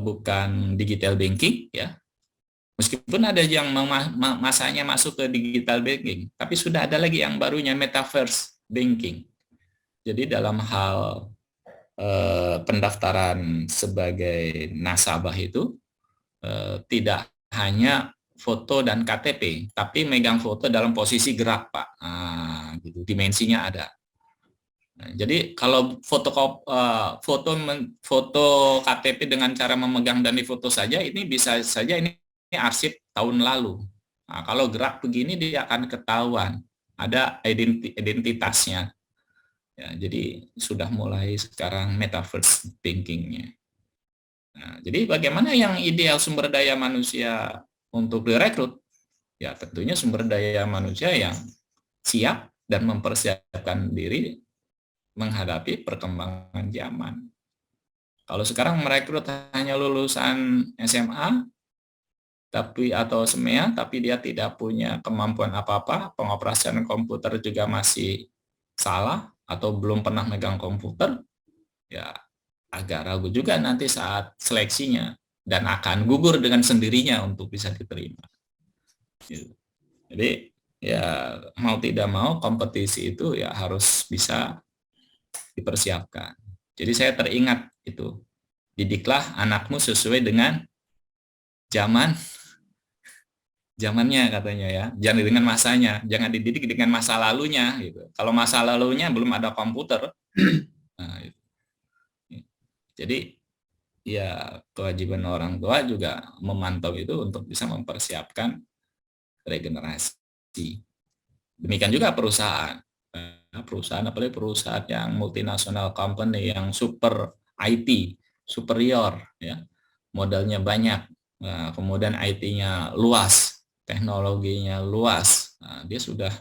bukan digital banking, ya. Meskipun ada yang masanya masuk ke digital banking, tapi sudah ada lagi yang barunya metaverse banking. Jadi dalam hal pendaftaran sebagai nasabah itu tidak hanya foto dan KTP, tapi megang foto dalam posisi gerak, Pak. Nah, gitu, dimensinya ada. Nah, jadi kalau foto KTP dengan cara memegang dan difoto saja, ini bisa saja ini arsip tahun lalu. Nah, kalau gerak begini dia akan ketahuan, ada identitasnya. Ya, jadi sudah mulai sekarang metaverse thinkingnya. Nah, jadi bagaimana yang ideal sumber daya manusia untuk direkrut? Ya tentunya sumber daya manusia yang siap dan mempersiapkan diri menghadapi perkembangan zaman. Kalau sekarang merekrut hanya lulusan SMA atau SMEA, tapi dia tidak punya kemampuan apa-apa, pengoperasian komputer juga masih salah atau belum pernah megang komputer, ya agak ragu juga nanti saat seleksinya dan akan gugur dengan sendirinya untuk bisa diterima. Jadi ya mau tidak mau kompetisi itu ya harus bisa dipersiapkan. Jadi saya teringat itu, didiklah anakmu sesuai dengan zamannya katanya ya, jangan dengan masanya, jangan dididik dengan masa lalunya gitu. Kalau masa lalunya belum ada komputer, nah, itu. Jadi ya kewajiban orang tua juga memantau itu untuk bisa mempersiapkan regenerasi. Demikian juga perusahaan. Perusahaan apalagi perusahaan yang multinasional company yang super IT, superior ya. Modalnya banyak. Nah, kemudian IT-nya luas, teknologinya luas. Nah, dia sudah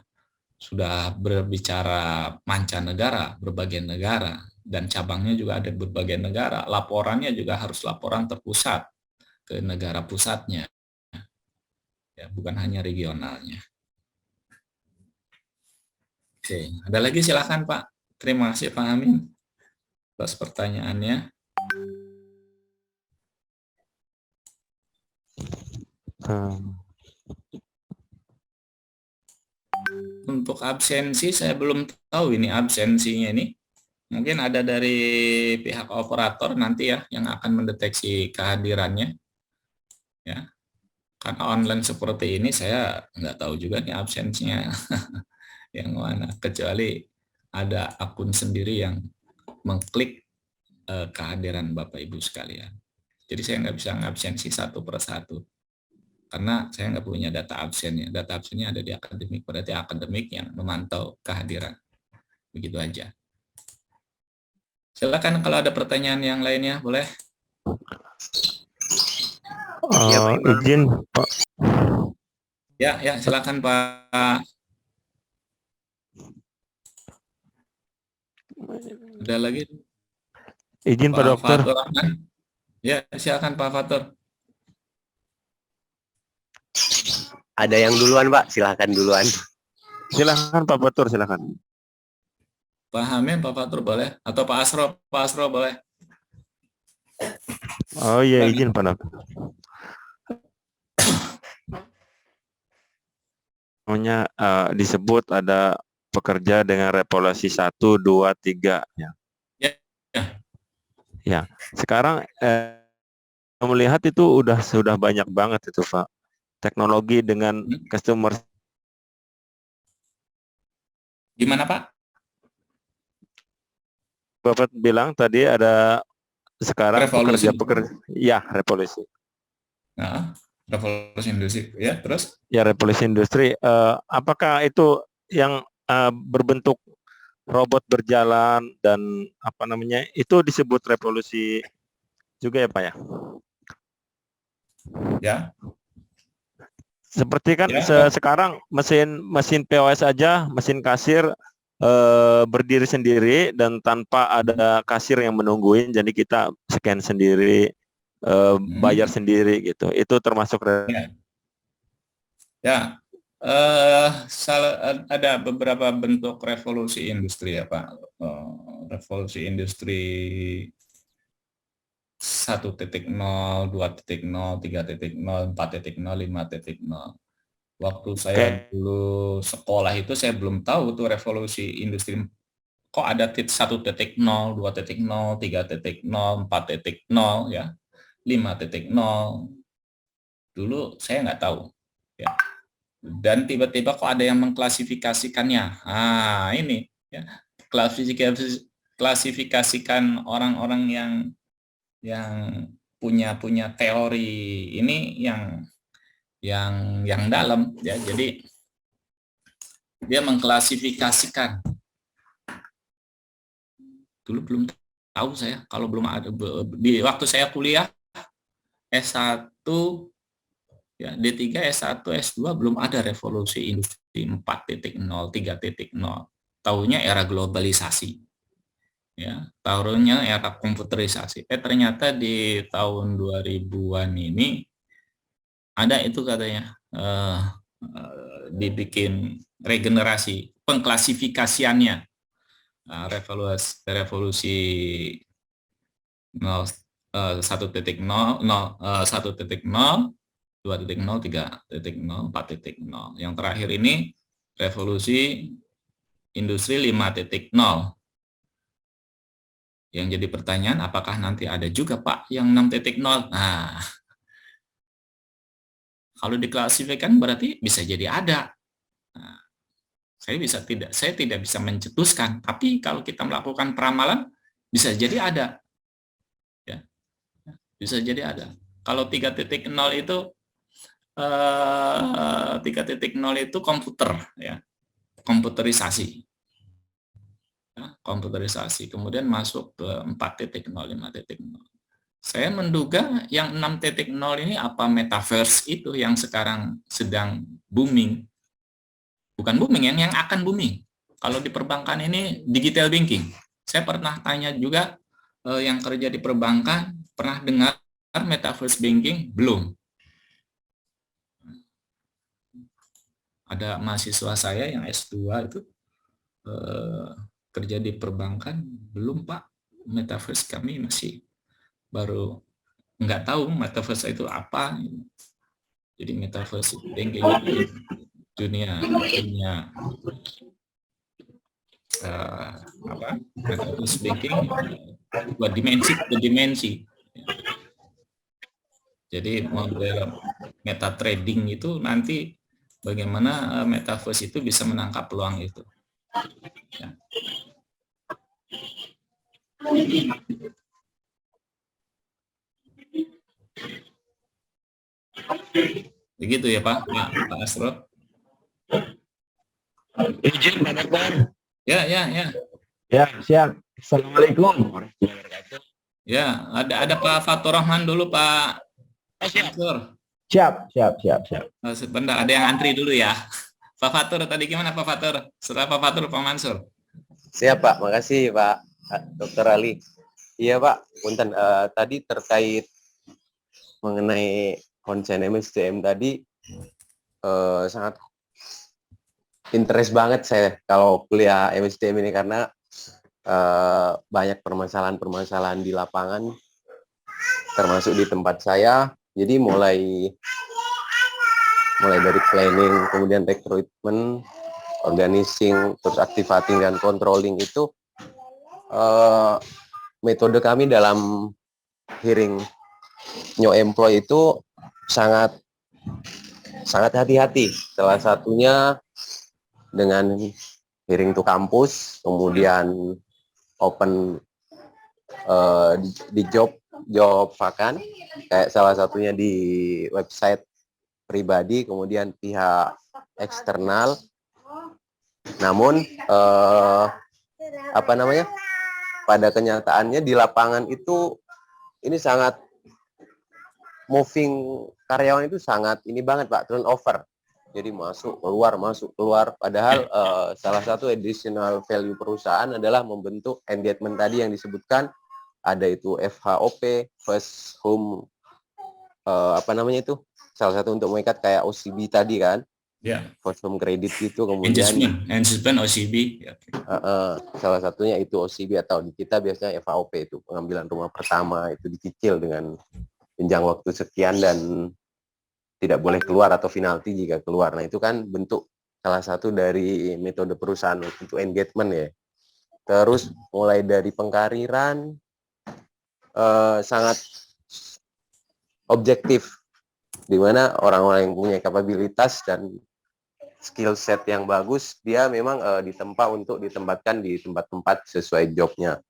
berbicara mancanegara, berbagai negara dan cabangnya juga ada berbagai negara. Laporannya juga harus laporan terpusat ke negara pusatnya. Ya, bukan hanya regionalnya. Oke, ada lagi silakan Pak. Terima kasih Pak Amin atas pertanyaannya. Untuk absensi saya belum tahu ini absensinya ini. Mungkin ada dari pihak operator nanti ya yang akan mendeteksi kehadirannya. Ya, karena online seperti ini saya nggak tahu juga nih absensinya yang mana. Kecuali ada akun sendiri yang mengklik kehadiran Bapak Ibu sekalian. Jadi saya nggak bisa ngabsensi satu per satu. Karena saya nggak punya data absennya. Data absennya ada di akademik, berarti akademik yang memantau kehadiran. Begitu aja. Silakan kalau ada pertanyaan yang lainnya, boleh. Izin Pak. Ya, silakan Pak. Ada lagi? Izin Pak Dokter. Fatur Rahman. Ya, silakan Pak Fatur. Ada yang duluan Pak, silakan duluan. Silakan Pak Fatur, silakan. Pak Hamim, Pak Fatur boleh? Atau Pak Asro boleh? Oh iya, izin Pak Dokter. Namanya disebut ada pekerja dengan revolusi 1, 2, 3 ya. Ya, sekarang melihat itu sudah banyak banget itu Pak. Teknologi dengan customer. Gimana Pak? Bapak bilang tadi ada sekarang revolusi. pekerja. Ya, revolusi. Nah, revolusi industri. Ya, terus? Ya, revolusi industri. Apakah itu yang berbentuk robot berjalan dan apa namanya itu disebut revolusi juga ya Pak ya? Ya. Seperti kan ya, sekarang mesin POS aja, mesin kasir berdiri sendiri dan tanpa ada kasir yang menungguin, jadi kita scan sendiri, bayar sendiri gitu. Itu termasuk ada beberapa bentuk revolusi industri ya Pak. Revolusi industri 1.0, 2.0, 3.0, 4.0, 5.0. Waktu saya dulu sekolah itu saya belum tahu tuh revolusi industri. Kok ada 1.0, 2.0, 3.0, 4.0 ya, 5.0. Dulu saya nggak tahu. ya. Dan tiba-tiba kok ada yang mengklasifikasikannya. Ah, ini ya, klasifikasikan orang-orang yang punya teori ini yang dalam ya. Jadi dia mengklasifikasikan. Dulu belum tahu saya, kalau belum ada di waktu saya kuliah S1 ya, D3, S1, S2 belum ada revolusi industri 4.0, 3.0. Taunya era globalisasi. Ya, taruhnya era komputerisasi. Ternyata di tahun 2000-an ini ada itu katanya dibikin regenerasi pengklasifikasiannya. Nah, revolusi 1.0, 1.0, 2.0, 3.0, 4.0. Yang terakhir ini revolusi industri 5.0. Yang jadi pertanyaan, apakah nanti ada juga Pak yang 6.0? Nah, kalau diklasifikasikan berarti bisa jadi ada. Nah, saya tidak bisa mencetuskan, tapi kalau kita melakukan peramalan bisa jadi ada. Ya. Bisa jadi ada. Kalau 3.0 itu 3.0 itu komputer ya. Komputerisasi. Ya, komputerisasi. Kemudian masuk ke 4.0, 5.0. Saya menduga yang 6.0 ini apa metaverse itu yang sekarang sedang booming. Bukan booming, yang akan booming. Kalau di perbankan ini digital banking. Saya pernah tanya juga yang kerja di perbankan, pernah dengar metaverse banking? Belum. Ada mahasiswa saya yang S2 itu kerja di perbankan, belum Pak. Metaverse kami masih baru nggak tahu metaverse itu apa. Jadi metaverse banking itu dunia apa? Metaverse banking dua dimensi ke dimensi. Jadi model meta trading itu nanti bagaimana metaverse itu bisa menangkap peluang itu. Ya. Begitu ya Pak, Pak Astro. Izin Pak Dokter. Ya. Ya, siap. Assalamualaikum. Ya, ada Pak Fatur Rahman dulu Pak. Fatur. Siap. Sebentar, ada yang antri dulu ya. Pak Fatur tadi gimana Pak Fatur? Setelah Pak Fatur, Pak Mansur. Siap Pak, makasih Pak Dokter Ali. Iya Pak, punten tadi terkait mengenai konsen MSDM tadi sangat interest banget saya kalau kuliah MSDM ini karena banyak permasalahan-permasalahan di lapangan termasuk di tempat saya. Jadi mulai dari planning, kemudian recruitment, organizing, terus activating dan controlling itu metode kami dalam hiring new employee itu sangat hati-hati. Salah satunya dengan hiring to kampus, kemudian open di job vakan, kayak salah satunya di website pribadi, kemudian pihak eksternal. Namun pada kenyataannya di lapangan itu ini sangat moving, karyawan itu sangat ini banget Pak, turnover. Jadi masuk keluar. Padahal salah satu additional value perusahaan adalah membentuk engagement tadi yang disebutkan, ada itu FHOP, first home, salah satu untuk mengikat kayak OCB tadi kan. Ya. First home credit gitu, kemudian engagement OCB. Salah satunya itu OCB, atau di kita biasanya FHOP, itu pengambilan rumah pertama, itu dicicil dengan jenjang waktu sekian dan tidak boleh keluar atau penalti jika keluar. Nah itu kan bentuk salah satu dari metode perusahaan untuk engagement ya. Terus mulai dari pengkariran sangat objektif. di mana orang-orang yang punya kapabilitas dan skill set yang bagus, dia memang ditempa untuk ditempatkan di tempat-tempat sesuai jobnya.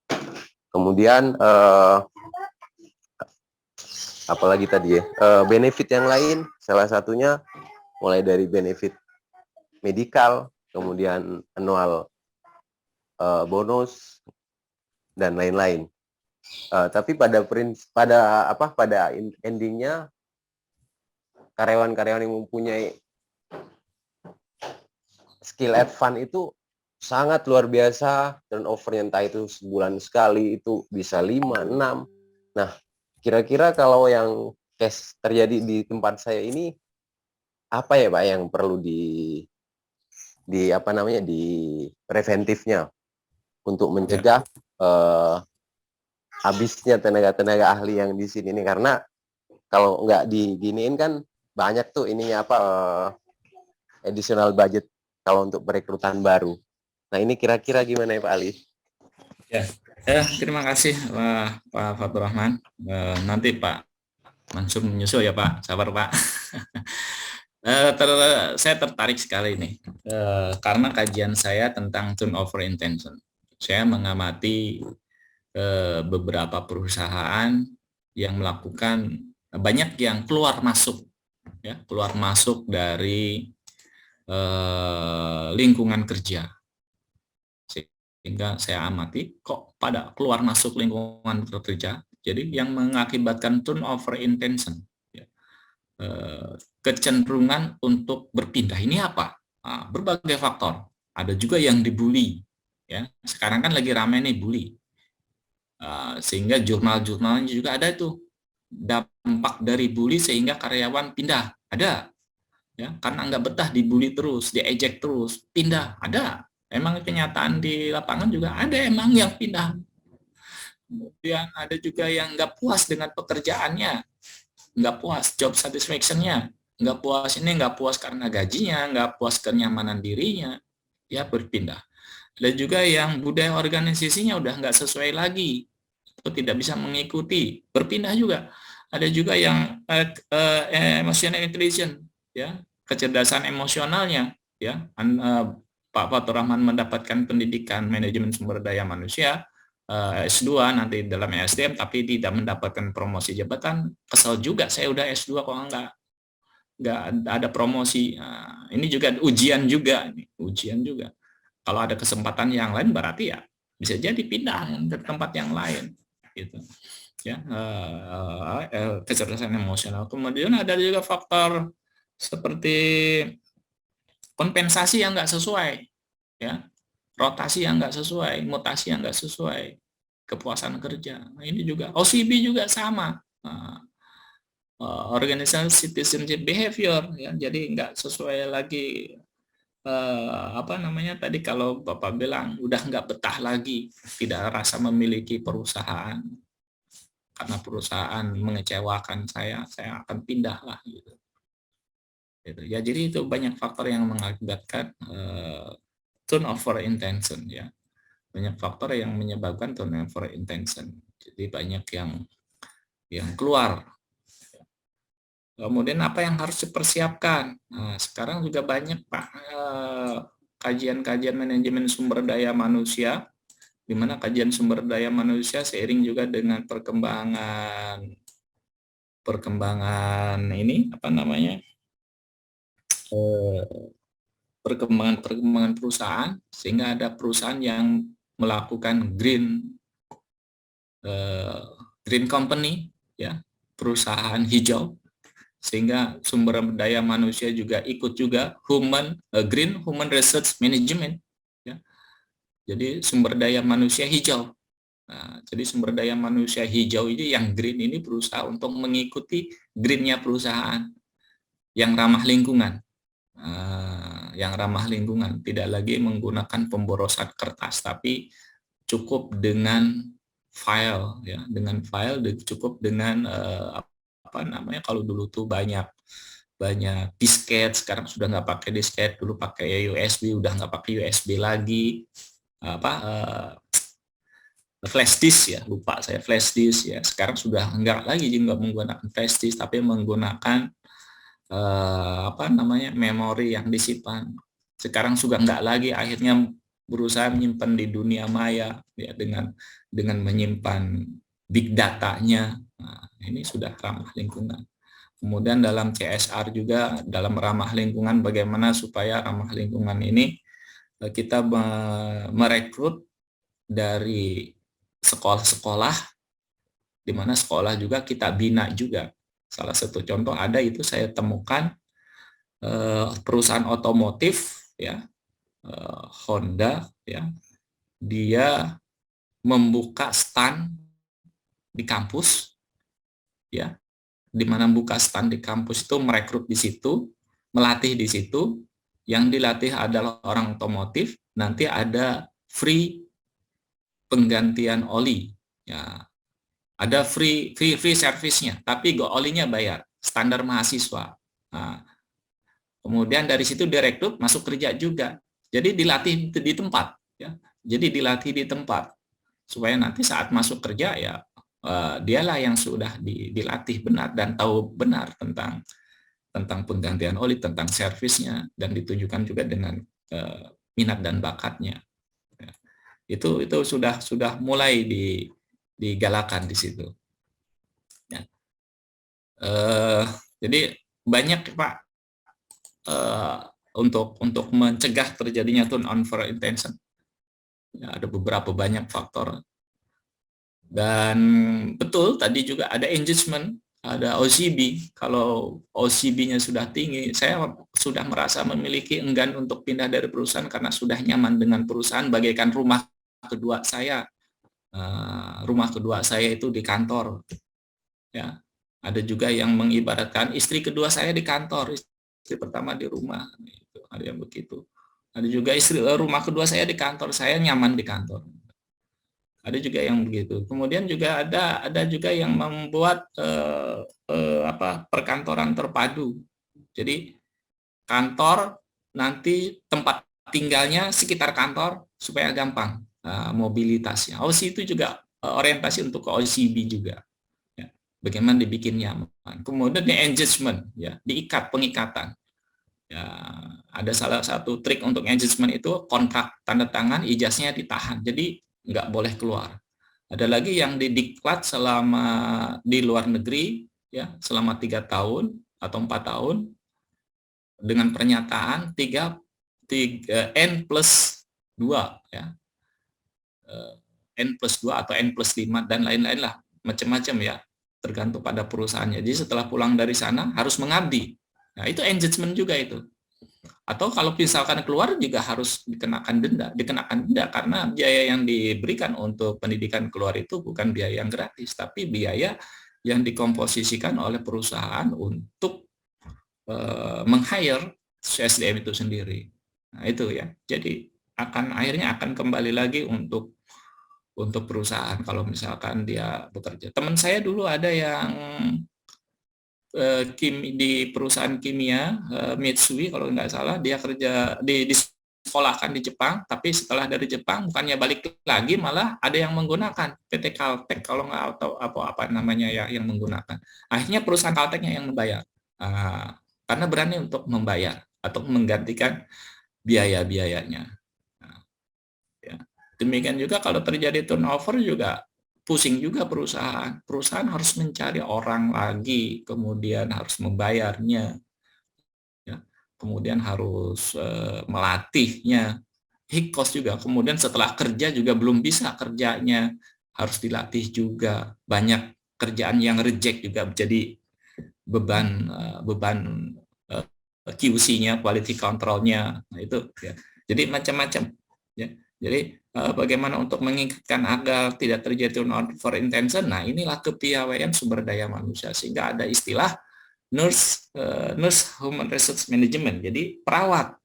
Kemudian apalagi tadi ya, benefit yang lain, salah satunya mulai dari benefit medikal, kemudian annual bonus dan lain-lain. Tapi pada endingnya karyawan-karyawan yang mempunyai skill advance itu sangat luar biasa, turnover-nya entah itu sebulan sekali itu bisa 5, 6. Nah, kira-kira kalau yang case terjadi di tempat saya ini, apa ya Pak yang perlu di preventifnya untuk mencegah habisnya tenaga-tenaga ahli yang di sini nih, karena kalau nggak diginiin kan banyak tuh ininya additional budget kalau untuk perekrutan baru. Nah, ini kira-kira gimana ya Pak Ali? Ya, terima kasih Pak Fatur Rahman. Nanti Pak Mansur menyusul ya Pak, sabar Pak. Saya tertarik sekali nih, karena kajian saya tentang turnover intention. Saya mengamati beberapa perusahaan yang melakukan banyak yang keluar masuk dari lingkungan kerja, sehingga saya amati kok pada keluar masuk lingkungan kerja, jadi yang mengakibatkan turnover intention, kecenderungan untuk berpindah ini apa? Berbagai faktor. Ada juga yang dibully, ya. Sekarang kan lagi ramai nih bully, sehingga jurnal-jurnalnya juga ada itu dampak dari bully sehingga karyawan pindah, ada. Ya, karena nggak betah dibully terus, diejek terus, pindah, ada. Emang kenyataan di lapangan juga ada emang yang pindah. Kemudian ada juga yang nggak puas dengan pekerjaannya, nggak puas job satisfaction-nya, nggak puas karena gajinya, nggak puas kenyamanan dirinya, ya berpindah. Ada juga yang budaya organisasinya udah nggak sesuai lagi, atau tidak bisa mengikuti, berpindah juga. Ada juga yang emotional intelligence, ya, kecerdasan emosionalnya, ya. Pak Fatur Rahman mendapatkan pendidikan manajemen sumber daya manusia S2 nanti dalam SDM, tapi tidak mendapatkan promosi jabatan. Kesel juga, saya udah S2 kok nggak ada promosi. Ini juga ujian juga. Kalau ada kesempatan yang lain berarti ya bisa jadi pindah ke tempat yang lain, gitu. Ya, kecerdasan emosional. Kemudian ada juga faktor seperti kompensasi yang nggak sesuai, ya, rotasi yang nggak sesuai, mutasi yang nggak sesuai, kepuasan kerja. Nah, ini juga OCB juga sama, organisasi citizenship behavior, ya, jadi nggak sesuai lagi. Tadi kalau Bapak bilang udah nggak betah lagi, tidak rasa memiliki perusahaan. Karena perusahaan mengecewakan saya akan pindah lah, gitu. Ya, jadi itu banyak faktor yang mengakibatkan turnover intention, ya. Banyak faktor yang menyebabkan turnover intention. Jadi banyak yang keluar. Kemudian apa yang harus dipersiapkan? Nah, sekarang juga banyak Pak kajian-kajian manajemen sumber daya manusia, di mana kajian sumber daya manusia seiring juga dengan perkembangan perkembangan perusahaan, sehingga ada perusahaan yang melakukan green company, ya, perusahaan hijau, sehingga sumber daya manusia juga ikut juga green human research management, ya. Jadi sumber daya manusia hijau. Nah, jadi sumber daya manusia hijau ini yang green ini berusaha untuk mengikuti greennya perusahaan yang ramah lingkungan. Yang ramah lingkungan, tidak lagi menggunakan pemborosan kertas, tapi cukup dengan file, ya, cukup dengan kalau dulu tuh banyak disket, sekarang sudah nggak pakai disket, dulu pakai USB, udah nggak pakai USB lagi, flash disk, ya, lupa saya, flash disk, ya, sekarang sudah nggak lagi juga menggunakan flash disk, tapi menggunakan memori yang disimpan. Sekarang sudah nggak lagi, akhirnya berusaha menyimpan di dunia maya ya, dengan menyimpan big datanya. Nah, ini sudah ramah lingkungan. Kemudian dalam CSR juga, dalam ramah lingkungan, bagaimana supaya ramah lingkungan ini kita merekrut dari sekolah-sekolah, di mana sekolah juga kita bina juga. Salah satu contoh ada itu saya temukan perusahaan otomotif ya, Honda ya, dia membuka stand di kampus ya, di mana buka stand di kampus itu merekrut di situ, melatih di situ, yang dilatih adalah orang otomotif, nanti ada free penggantian oli ya, ada free service-nya, tapi go olinya bayar, standar mahasiswa. Nah, kemudian dari situ direkrut masuk kerja juga, jadi dilatih di tempat ya, jadi dilatih di tempat supaya nanti saat masuk kerja ya dialah yang sudah dilatih benar dan tahu benar tentang penggantian oli, tentang servisnya, dan ditujukan juga dengan minat dan bakatnya. Ya. Itu sudah mulai digalakan di situ. Ya. Jadi banyak Pak untuk mencegah terjadinya turn-on for intention. Ya, ada beberapa banyak faktor. Dan betul tadi juga ada engagement, ada OCB. Kalau OCB-nya sudah tinggi, saya sudah merasa memiliki enggan untuk pindah dari perusahaan karena sudah nyaman dengan perusahaan, bagaikan rumah kedua saya. Rumah kedua saya itu di kantor. Ya, ada juga yang mengibaratkan istri kedua saya di kantor, istri pertama di rumah. Itu ada yang begitu. Ada juga rumah kedua saya di kantor, saya nyaman di kantor. Ada juga yang begitu. Kemudian juga ada juga yang membuat perkantoran terpadu. Jadi kantor nanti tempat tinggalnya sekitar kantor supaya gampang mobilitasnya. OC itu juga orientasi untuk ke OCB juga. Ya, bagaimana dibikin nyaman. Kemudian di engagement, ya, diikat, pengikatan. Ya, ada salah satu trik untuk engagement itu kontrak tanda tangan, ijazahnya ditahan. Jadi nggak boleh keluar. Ada lagi yang didiklat selama di luar negeri ya, selama 3 tahun atau 4 tahun dengan pernyataan N+2 ya, N+2 atau N+5 dan lain-lain lah, macam-macam ya, tergantung pada perusahaannya. Jadi setelah pulang dari sana harus mengabdi. Nah, itu engagement juga itu. Atau kalau misalkan keluar juga harus dikenakan denda karena biaya yang diberikan untuk pendidikan keluar itu bukan biaya yang gratis, tapi biaya yang dikomposisikan oleh perusahaan untuk meng-hire SDM itu sendiri. Nah, itu ya. Jadi akhirnya akan kembali lagi untuk perusahaan kalau misalkan dia bekerja. Teman saya dulu ada yang di perusahaan kimia Mitsui kalau nggak salah, dia kerja di sekolahkan di Jepang, tapi setelah dari Jepang bukannya balik lagi, malah ada yang menggunakan PT Caltech kalau nggak tahu apa namanya ya, yang menggunakan. Akhirnya perusahaan Caltechnya yang membayar karena berani untuk membayar atau menggantikan biaya-biayanya. Ya. Demikian juga kalau terjadi turnover juga pusing juga perusahaan. Perusahaan harus mencari orang lagi, kemudian harus membayarnya, ya. Kemudian harus melatihnya, high cost juga. Kemudian setelah kerja juga belum bisa kerjanya, harus dilatih juga. Banyak kerjaan yang reject juga jadi beban QC-nya, quality control-nya. Nah, itu ya. Jadi macam-macam ya. Jadi bagaimana untuk mengingatkan agar tidak terjadi turn-on for intention. Nah, inilah kepiawaian sumber daya manusia, sehingga ada istilah nurse human resource management. Jadi perawat.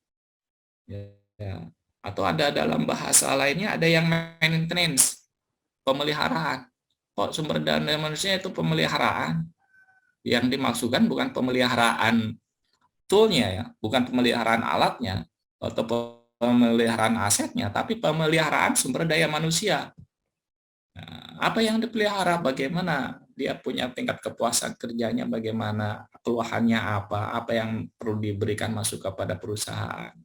Ya. Atau ada dalam bahasa lainnya ada yang maintenance, pemeliharaan. Kok sumber daya manusia itu pemeliharaan? Yang dimaksudkan bukan pemeliharaan toolnya ya, bukan pemeliharaan alatnya atau pemeliharaan asetnya, tapi pemeliharaan sumber daya manusia. Nah, apa yang dipelihara, bagaimana dia punya tingkat kepuasan kerjanya bagaimana, keluhannya apa yang perlu diberikan masuk kepada perusahaan.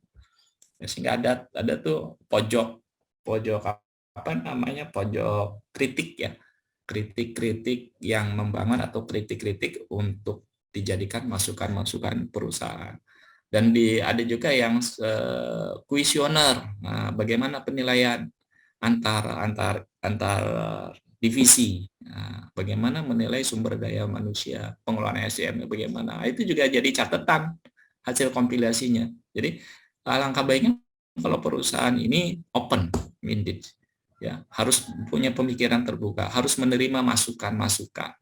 Ya, sehingga ada tuh pojok apa namanya, pojok kritik ya, kritik-kritik yang membangun atau kritik-kritik untuk dijadikan masukan-masukan perusahaan. Dan ada juga yang kuesioner. Nah, bagaimana penilaian antar divisi. Nah, bagaimana menilai sumber daya manusia, pengelolaan SDM bagaimana. Itu juga jadi catatan hasil kompilasinya. Jadi alangkah baiknya kalau perusahaan ini open minded, ya, harus punya pemikiran terbuka, harus menerima masukan-masukan,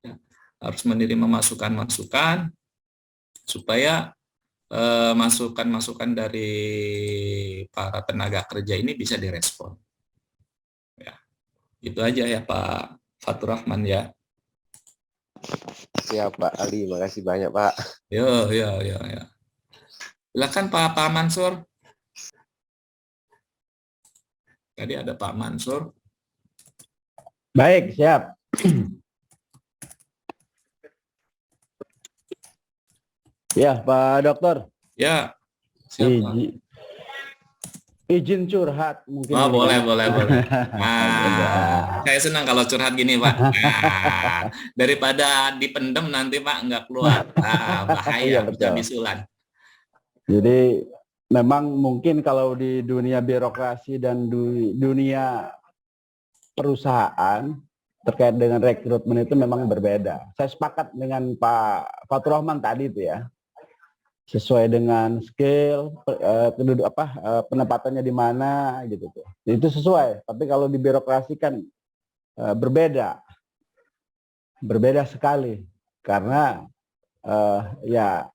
ya, harus menerima masukan-masukan supaya masukan-masukan dari para tenaga kerja ini bisa direspon. Ya, itu aja ya Pak Fatur Rahman ya. Siap Pak Ali, makasih banyak Pak. Yo. Silakan Pak Mansur. Tadi ada Pak Mansur. Baik, siap. Ya, Pak Dokter. Ya, siapa? Izin curhat mungkin. Oh, boleh. Nah, saya senang kalau curhat gini, Pak. Nah, daripada dipendem nanti Pak nggak keluar. Nah, bahaya, bisa bisulan. Jadi memang mungkin kalau di dunia birokrasi dan dunia perusahaan terkait dengan rekrutmen itu memang berbeda. Saya sepakat dengan Pak Fatur Rahman tadi itu ya. Sesuai dengan skill, penempatannya di mana gitu tuh. Itu sesuai. Tapi kalau di birokrasi kan berbeda sekali karena ya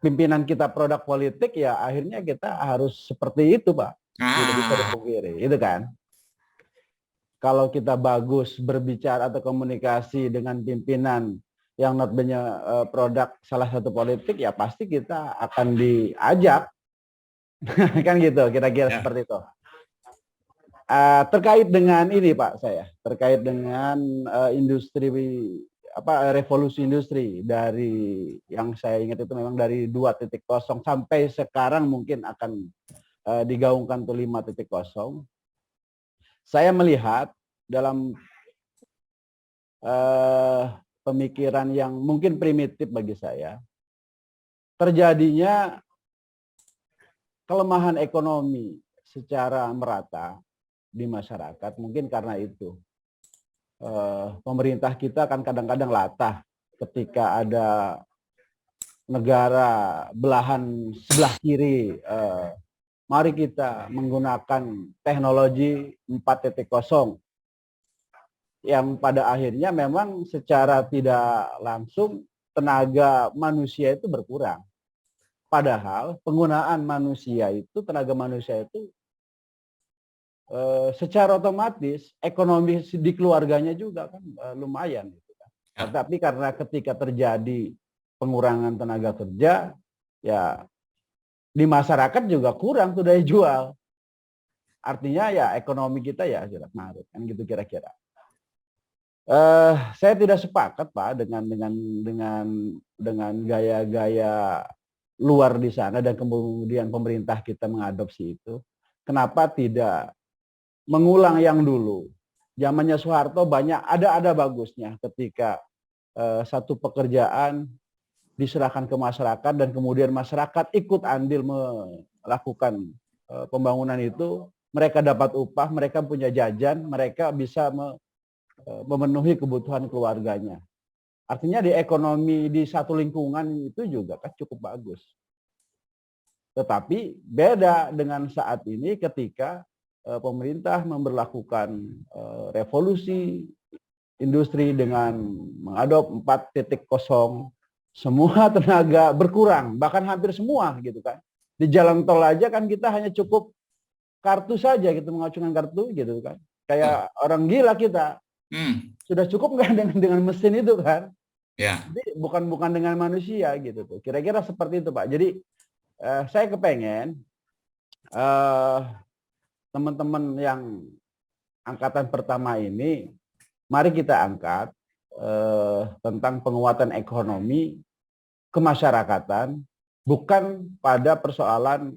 pimpinan kita produk politik ya akhirnya kita harus seperti itu Pak. Tidak bisa dipungkiri, itu kan. Kalau kita bagus berbicara atau komunikasi dengan pimpinan yang notabene produk salah satu politik, ya pasti kita akan diajak. Kan gitu, kira-kira ya. Seperti itu. Terkait dengan ini Pak, terkait dengan industri, revolusi industri, dari yang saya ingat itu memang dari 2.0 sampai sekarang mungkin akan digaungkan tuh 5.0. Saya melihat dalam pemikiran yang mungkin primitif bagi saya, terjadinya kelemahan ekonomi secara merata di masyarakat, mungkin karena itu. Pemerintah kita kan kadang-kadang latah ketika ada negara belahan sebelah kiri, mari kita menggunakan teknologi 4.0, yang pada akhirnya memang secara tidak langsung tenaga manusia itu berkurang. Padahal penggunaan tenaga manusia itu secara otomatis ekonomi di keluarganya juga kan lumayan. Gitu kan. Tapi karena ketika terjadi pengurangan tenaga kerja, ya di masyarakat juga kurang tuh daya jual. Artinya ya ekonomi kita ya jelas marut kan gitu kira-kira. Saya tidak sepakat Pak dengan gaya-gaya luar di sana dan kemudian pemerintah kita mengadopsi itu. Kenapa tidak mengulang yang dulu? Zamannya Soeharto ada bagusnya ketika satu pekerjaan diserahkan ke masyarakat dan kemudian masyarakat ikut andil melakukan pembangunan itu. Mereka dapat upah, mereka punya jajan, mereka bisa memenuhi kebutuhan keluarganya. Artinya di ekonomi di satu lingkungan itu juga kan cukup bagus. Tetapi beda dengan saat ini ketika pemerintah memberlakukan revolusi industri dengan mengadop 4.0, semua tenaga berkurang, bahkan hampir semua gitu kan. Di jalan tol aja kan kita hanya cukup kartu saja gitu, mengacungkan kartu gitu kan. Kayak orang gila kita. Sudah cukup nggak dengan mesin itu kan? Ya. Jadi bukan dengan manusia gitu tuh. Kira-kira seperti itu Pak. Jadi saya kepengen teman-teman yang angkatan pertama ini, mari kita angkat tentang penguatan ekonomi kemasyarakatan, bukan pada persoalan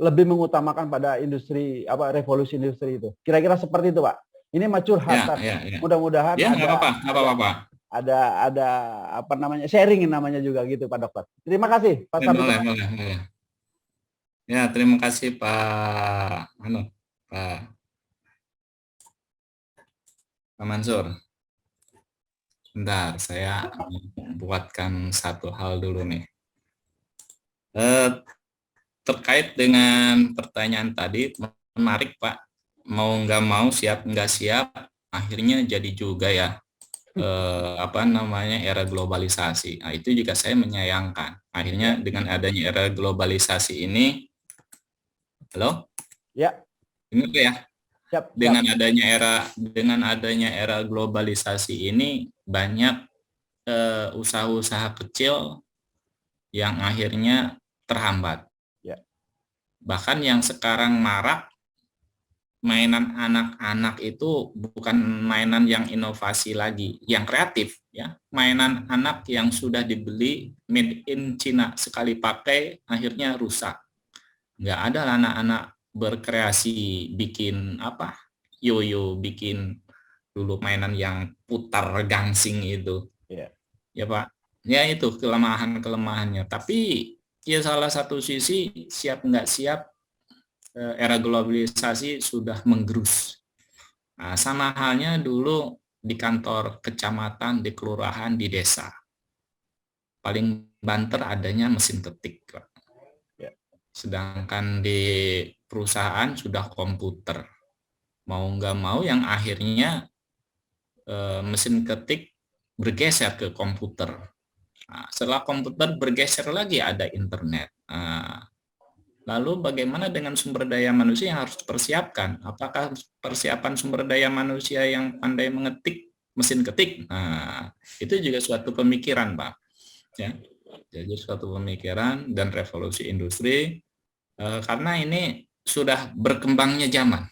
lebih mengutamakan pada industri revolusi industri itu. Kira-kira seperti itu, Pak. Ini mah curhatan. Ya. Mudah-mudahan Ya, nggak apa-apa. ada apa namanya, sharing namanya juga gitu, Pak Dokter. Terima kasih, Pak Sarito. Boleh. Ya, terima kasih Pak Mansur. Bentar, saya buatkan satu hal dulu nih. Terkait dengan pertanyaan tadi, menarik Pak. Mau nggak mau, siap nggak siap, akhirnya jadi juga ya era globalisasi. Nah, itu juga saya menyayangkan. Akhirnya dengan adanya era globalisasi ini, halo? Ya. Ini ya. Siap. Dengan adanya era globalisasi ini, banyak usaha-usaha kecil yang akhirnya terhambat. Ya. Bahkan yang sekarang marak, mainan anak-anak itu bukan mainan yang inovasi lagi, yang kreatif ya. Mainan anak yang sudah dibeli made in China, sekali pakai akhirnya rusak. Nggak ada anak-anak berkreasi bikin yoyo, bikin dulu mainan yang putar gangsing itu. Ya Pak. Ya itu kelemahannya. Tapi ya salah satu sisi, siap nggak siap, era globalisasi sudah menggerus. Nah, sama halnya dulu di kantor kecamatan, di kelurahan, di desa. Paling banter adanya mesin ketik, Pak. Sedangkan di perusahaan sudah komputer. Mau nggak mau yang akhirnya mesin ketik bergeser ke komputer. Nah, setelah komputer bergeser lagi ada internet. Nah, lalu bagaimana dengan sumber daya manusia yang harus dipersiapkan? Apakah persiapan sumber daya manusia yang pandai mengetik mesin ketik? Nah, itu juga suatu pemikiran, Pak. Ya, jadi suatu pemikiran dan revolusi industri, karena ini sudah berkembangnya zaman.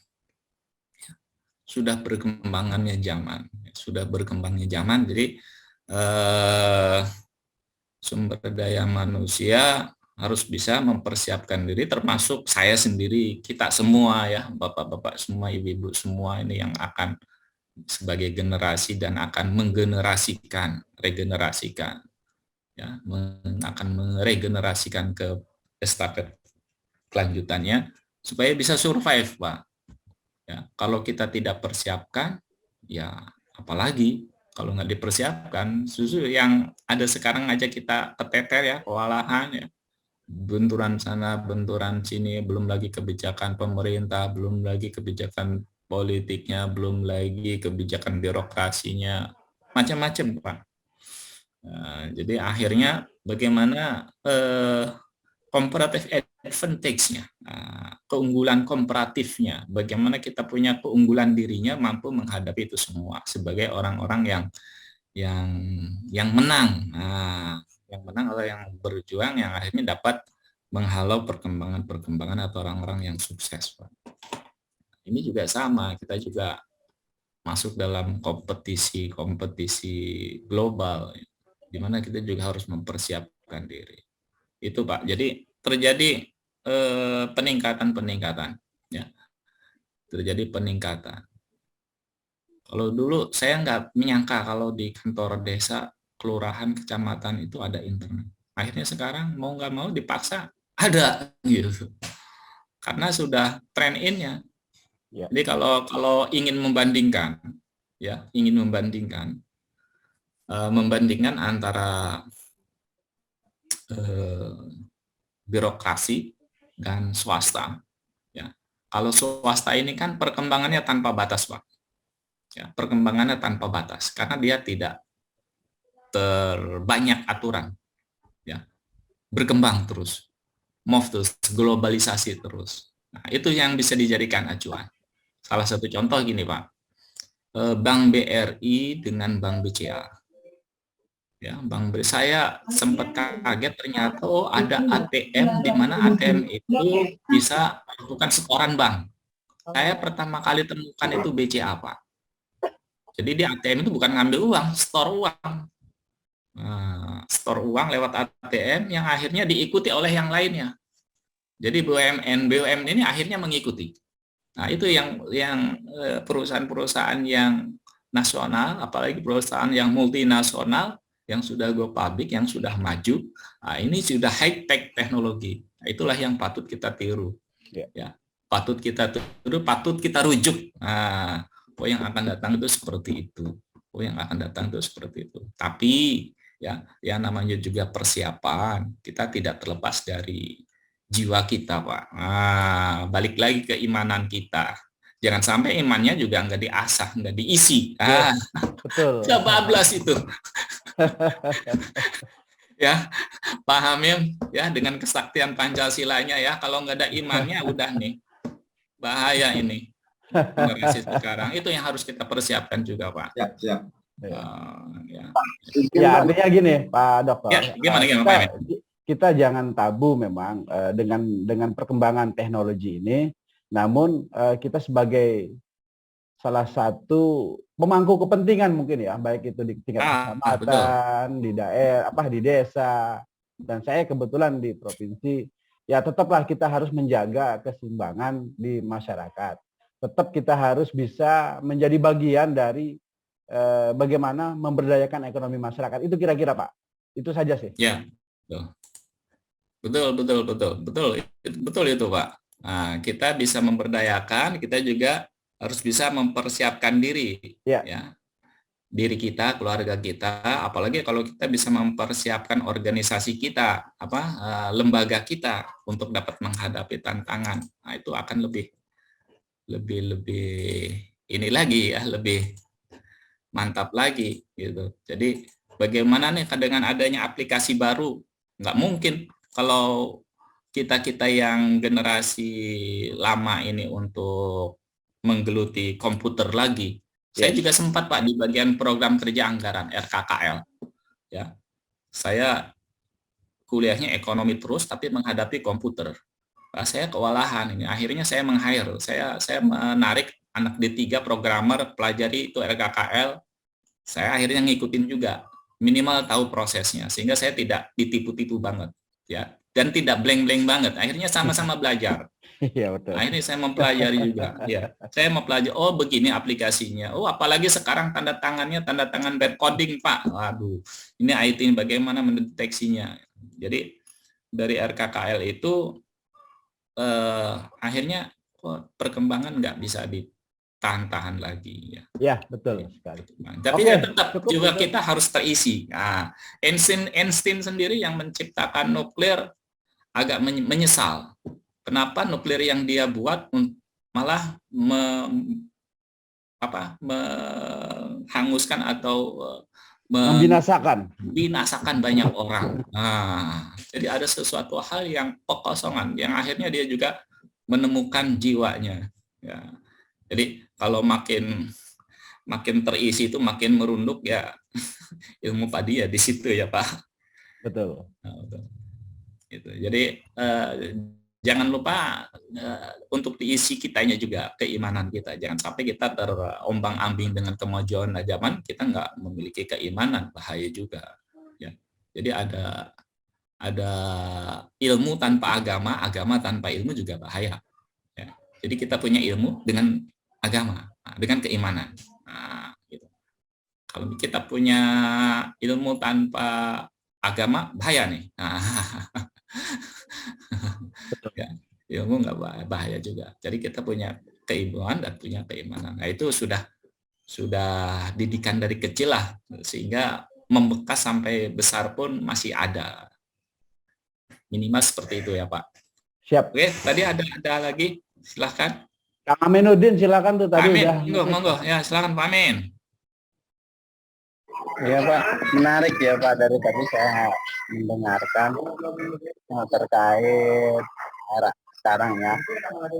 Sudah berkembangnya zaman. Jadi sumber daya manusia harus bisa mempersiapkan diri, termasuk saya sendiri, kita semua ya, bapak-bapak semua, ibu-ibu semua ini yang akan sebagai generasi dan akan regenerasikan ya, akan meregenerasikan ke estafet kelanjutannya supaya bisa survive, Pak. Ya, kalau kita tidak persiapkan, ya apalagi kalau nggak dipersiapkan, susu yang ada sekarang aja kita keteter ya, kewalahan ya. Benturan sana, benturan sini, belum lagi kebijakan pemerintah, belum lagi kebijakan politiknya, belum lagi kebijakan birokrasinya, macam-macam, Pak. Nah, jadi akhirnya bagaimana comparative advantage-nya, keunggulan komparatifnya, bagaimana kita punya keunggulan dirinya mampu menghadapi itu semua sebagai orang-orang yang menang. Nah, yang menang atau yang berjuang, yang akhirnya dapat menghalau perkembangan atau orang-orang yang sukses, Pak. Ini juga sama, kita juga masuk dalam kompetisi global, di mana kita juga harus mempersiapkan diri. Itu Pak, jadi terjadi peningkatan, ya. Terjadi peningkatan. Kalau dulu saya nggak menyangka kalau di kantor desa, kelurahan, kecamatan itu ada internet. Akhirnya sekarang mau nggak mau dipaksa ada gitu. Karena sudah trend in-nya. Ya. Jadi kalau ingin membandingkan antara birokrasi dan swasta. Ya. Kalau swasta ini kan perkembangannya tanpa batas, Pak. Ya, perkembangannya tanpa batas karena dia tidak terbanyak aturan, ya, berkembang terus, move terus, globalisasi terus. Nah, itu yang bisa dijadikan acuan. Salah satu contoh gini Pak, Bank BRI dengan Bank BCA. Ya, Bank BRI saya sempat kaget ternyata ada ATM di mana ATM itu bisa melakukan setoran bank. Saya pertama kali temukan itu BCA Pak. Jadi di ATM itu bukan ngambil uang, store uang. Nah, store uang lewat ATM yang akhirnya diikuti oleh yang lainnya. Jadi BUMN ini akhirnya mengikuti. Nah, itu yang perusahaan-perusahaan yang nasional, apalagi perusahaan yang multinasional, yang sudah go public, yang sudah maju, nah, ini sudah high tech teknologi. Nah, itulah yang patut kita tiru. Ya, patut kita tiru, patut kita rujuk. Nah, yang akan datang itu seperti itu. Yang akan datang itu seperti itu. Tapi ya, yang namanya juga persiapan, kita tidak terlepas dari jiwa kita, Pak. Nah, balik lagi ke imanan kita. Jangan sampai imannya juga nggak diasah, nggak diisi. Betul. Bablas itu. Ya, pahamin ya dengan kesaktian Pancasilanya ya. Kalau nggak ada imannya, udah nih bahaya ini. Generasi sekarang itu yang harus kita persiapkan juga, Pak. Siap. Ya, artinya gini, Pak Dokter. Ya, gimana Pak? Kita jangan tabu memang dengan perkembangan teknologi ini. Namun kita sebagai salah satu pemangku kepentingan mungkin ya, baik itu di tingkat kecamatan, di daerah, di desa, dan saya kebetulan di provinsi, ya tetaplah kita harus menjaga keseimbangan di masyarakat. Tetap kita harus bisa menjadi bagian dari bagaimana memberdayakan ekonomi masyarakat. Itu kira-kira Pak. Itu saja sih. Ya, betul itu Pak. Nah, kita bisa memberdayakan, kita juga harus bisa mempersiapkan diri, ya, diri kita, keluarga kita, apalagi kalau kita bisa mempersiapkan organisasi kita, lembaga kita untuk dapat menghadapi tantangan. Nah, itu akan lebih ini lagi ya, lebih mantap lagi gitu. Jadi bagaimana nih dengan adanya aplikasi baru, nggak mungkin kalau kita yang generasi lama ini untuk menggeluti komputer lagi. Saya juga sempat Pak di bagian program kerja anggaran RKKL. Ya, saya kuliahnya ekonomi terus tapi menghadapi komputer. Nah, saya kewalahan ini. Akhirnya saya meng-hire. Saya menarik anak D3 programmer pelajari itu RKKL. Saya akhirnya ngikutin juga. Minimal tahu prosesnya sehingga saya tidak ditipu-tipu banget, ya. Dan tidak blank-blank banget. Akhirnya sama-sama belajar. Iya, betul. Akhirnya saya mempelajari juga. Ya, saya mempelajari. Oh, begini aplikasinya. Oh, apalagi sekarang tanda tangan web coding, Pak. Waduh, ini IT bagaimana mendeteksinya. Jadi dari RKKL itu akhirnya perkembangan nggak bisa ditahan lagi. Ya, betul sekali. Tapi ya tetap juga kita harus terisi. Nah, Einstein sendiri yang menciptakan nuklir agak menyesal. Kenapa nuklir yang dia buat malah menghanguskan atau membinasakan banyak orang. Nah, jadi ada sesuatu hal yang kekosongan yang akhirnya dia juga menemukan jiwanya. Ya. Jadi kalau makin terisi itu makin merunduk ya ilmu padi ya di situ ya Pak. Betul. Nah, betul. Gitu. Jadi jangan lupa untuk diisi kitanya juga, keimanan kita. Jangan sampai kita terombang-ambing dengan kemajuan zaman, kita nggak memiliki keimanan, bahaya juga. Ya. Jadi ada ilmu tanpa agama, agama tanpa ilmu juga bahaya. Ya. Jadi kita punya ilmu dengan agama, dengan keimanan. Nah, gitu. Kalau kita punya ilmu tanpa agama, bahaya nih. Nah, ya, ilmu nggak bahaya juga. Jadi kita punya keilmuan dan punya keimanan. Nah, itu sudah didikan dari kecil lah, sehingga membekas sampai besar pun masih ada. Minimal seperti itu ya Pak. Siap. Oke, tadi ada lagi, silahkan. Kang Aminuddin silakan tuh tadi. Amin, monggo, ya silakan Pak Amin. Ya Pak, menarik ya Pak, dari tadi saya mendengarkan terkait era sekarang ya,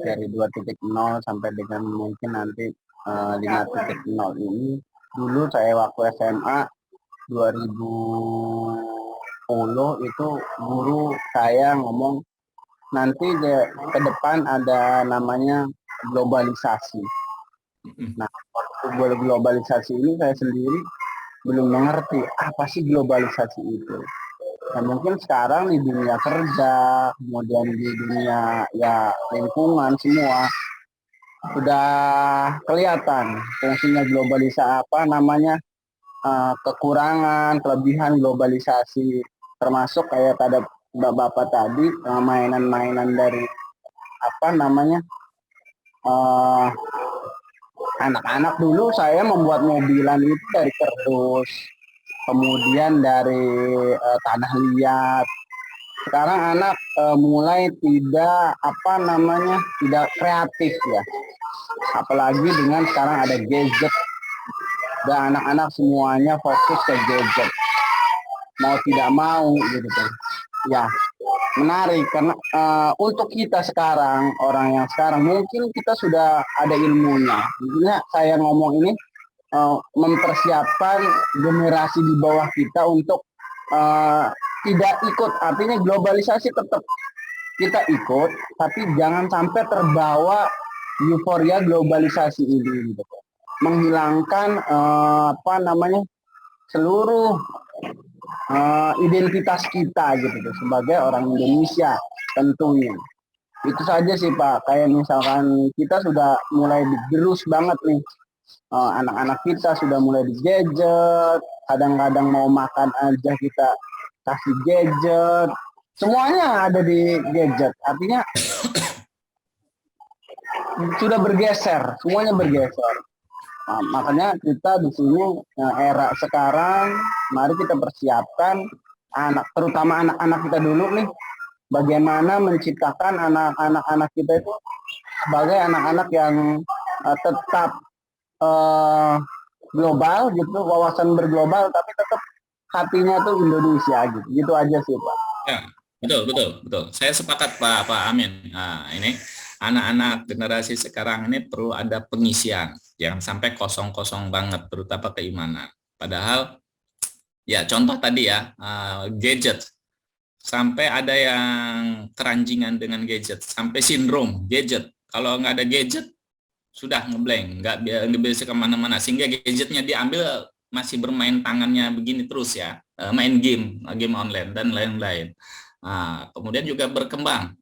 dari 2.0 sampai dengan mungkin nanti 5.0 ini. Dulu saya waktu SMA 2010 itu guru saya ngomong nanti ke depan ada namanya globalisasi. Nah, waktu globalisasi ini saya sendiri belum mengerti apa sih globalisasi itu. Dan mungkin sekarang di dunia kerja, kemudian di dunia ya lingkungan semua sudah kelihatan fungsinya globalisasi kekurangan, kelebihan globalisasi, termasuk kayak tadi Bapak tadi mainan-mainan dari anak-anak dulu saya membuat mobilan itu dari kardus, kemudian dari tanah liat. Sekarang anak mulai tidak kreatif ya, apalagi dengan sekarang ada gadget dan anak-anak semuanya fokus ke gadget, mau tidak mau gitu kan. Ya, menarik karena untuk kita sekarang, orang yang sekarang mungkin kita sudah ada ilmunya. Intinya saya ngomong ini mempersiapkan generasi di bawah kita untuk tidak ikut, artinya globalisasi tetap kita ikut, tapi jangan sampai terbawa euforia globalisasi ini gitu. Menghilangkan seluruh identitas kita gitu sebagai orang Indonesia tentunya. Itu saja sih Pak, kayak misalkan kita sudah mulai digerus banget nih, anak-anak kita sudah mulai di gadget, kadang-kadang mau makan aja kita kasih gadget, semuanya ada di gadget, artinya sudah bergeser, semuanya bergeser. Nah, makanya kita di sini era sekarang, mari kita persiapkan terutama anak-anak kita dulu nih, bagaimana menciptakan anak-anak kita itu sebagai anak-anak yang tetap global gitu, wawasan berglobal, tapi tetap hatinya tuh Indonesia gitu. Gitu aja sih Pak. Ya, betul. Saya sepakat Pak Amin. Nah, ini anak-anak generasi sekarang ini perlu ada pengisian. Jangan sampai kosong-kosong banget, terutama keimanan. Padahal, ya contoh tadi ya, gadget. Sampai ada yang keranjingan dengan gadget, sampai sindrom gadget. Kalau nggak ada gadget, sudah ngeblank, nggak bisa kemana-mana. Sehingga gadgetnya diambil, masih bermain tangannya begini terus ya, main game online, dan lain-lain. Nah, kemudian juga berkembang.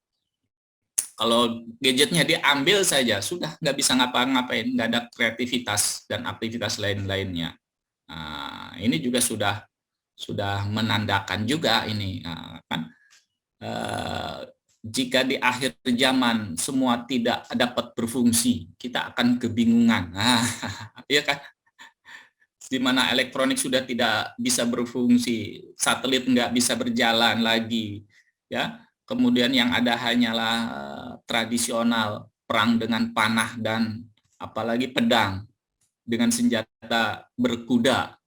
Kalau gadgetnya diambil saja, sudah nggak bisa ngapa-ngapain, nggak ada kreativitas dan aktivitas lain-lainnya. Nah, ini juga sudah menandakan juga ini, kan, jika di akhir zaman semua tidak dapat berfungsi, kita akan kebingungan. Nah, ya kan? Di mana elektronik sudah tidak bisa berfungsi, satelit nggak bisa berjalan lagi, ya. Kemudian yang ada hanyalah tradisional, perang dengan panah dan apalagi pedang dengan senjata berkuda,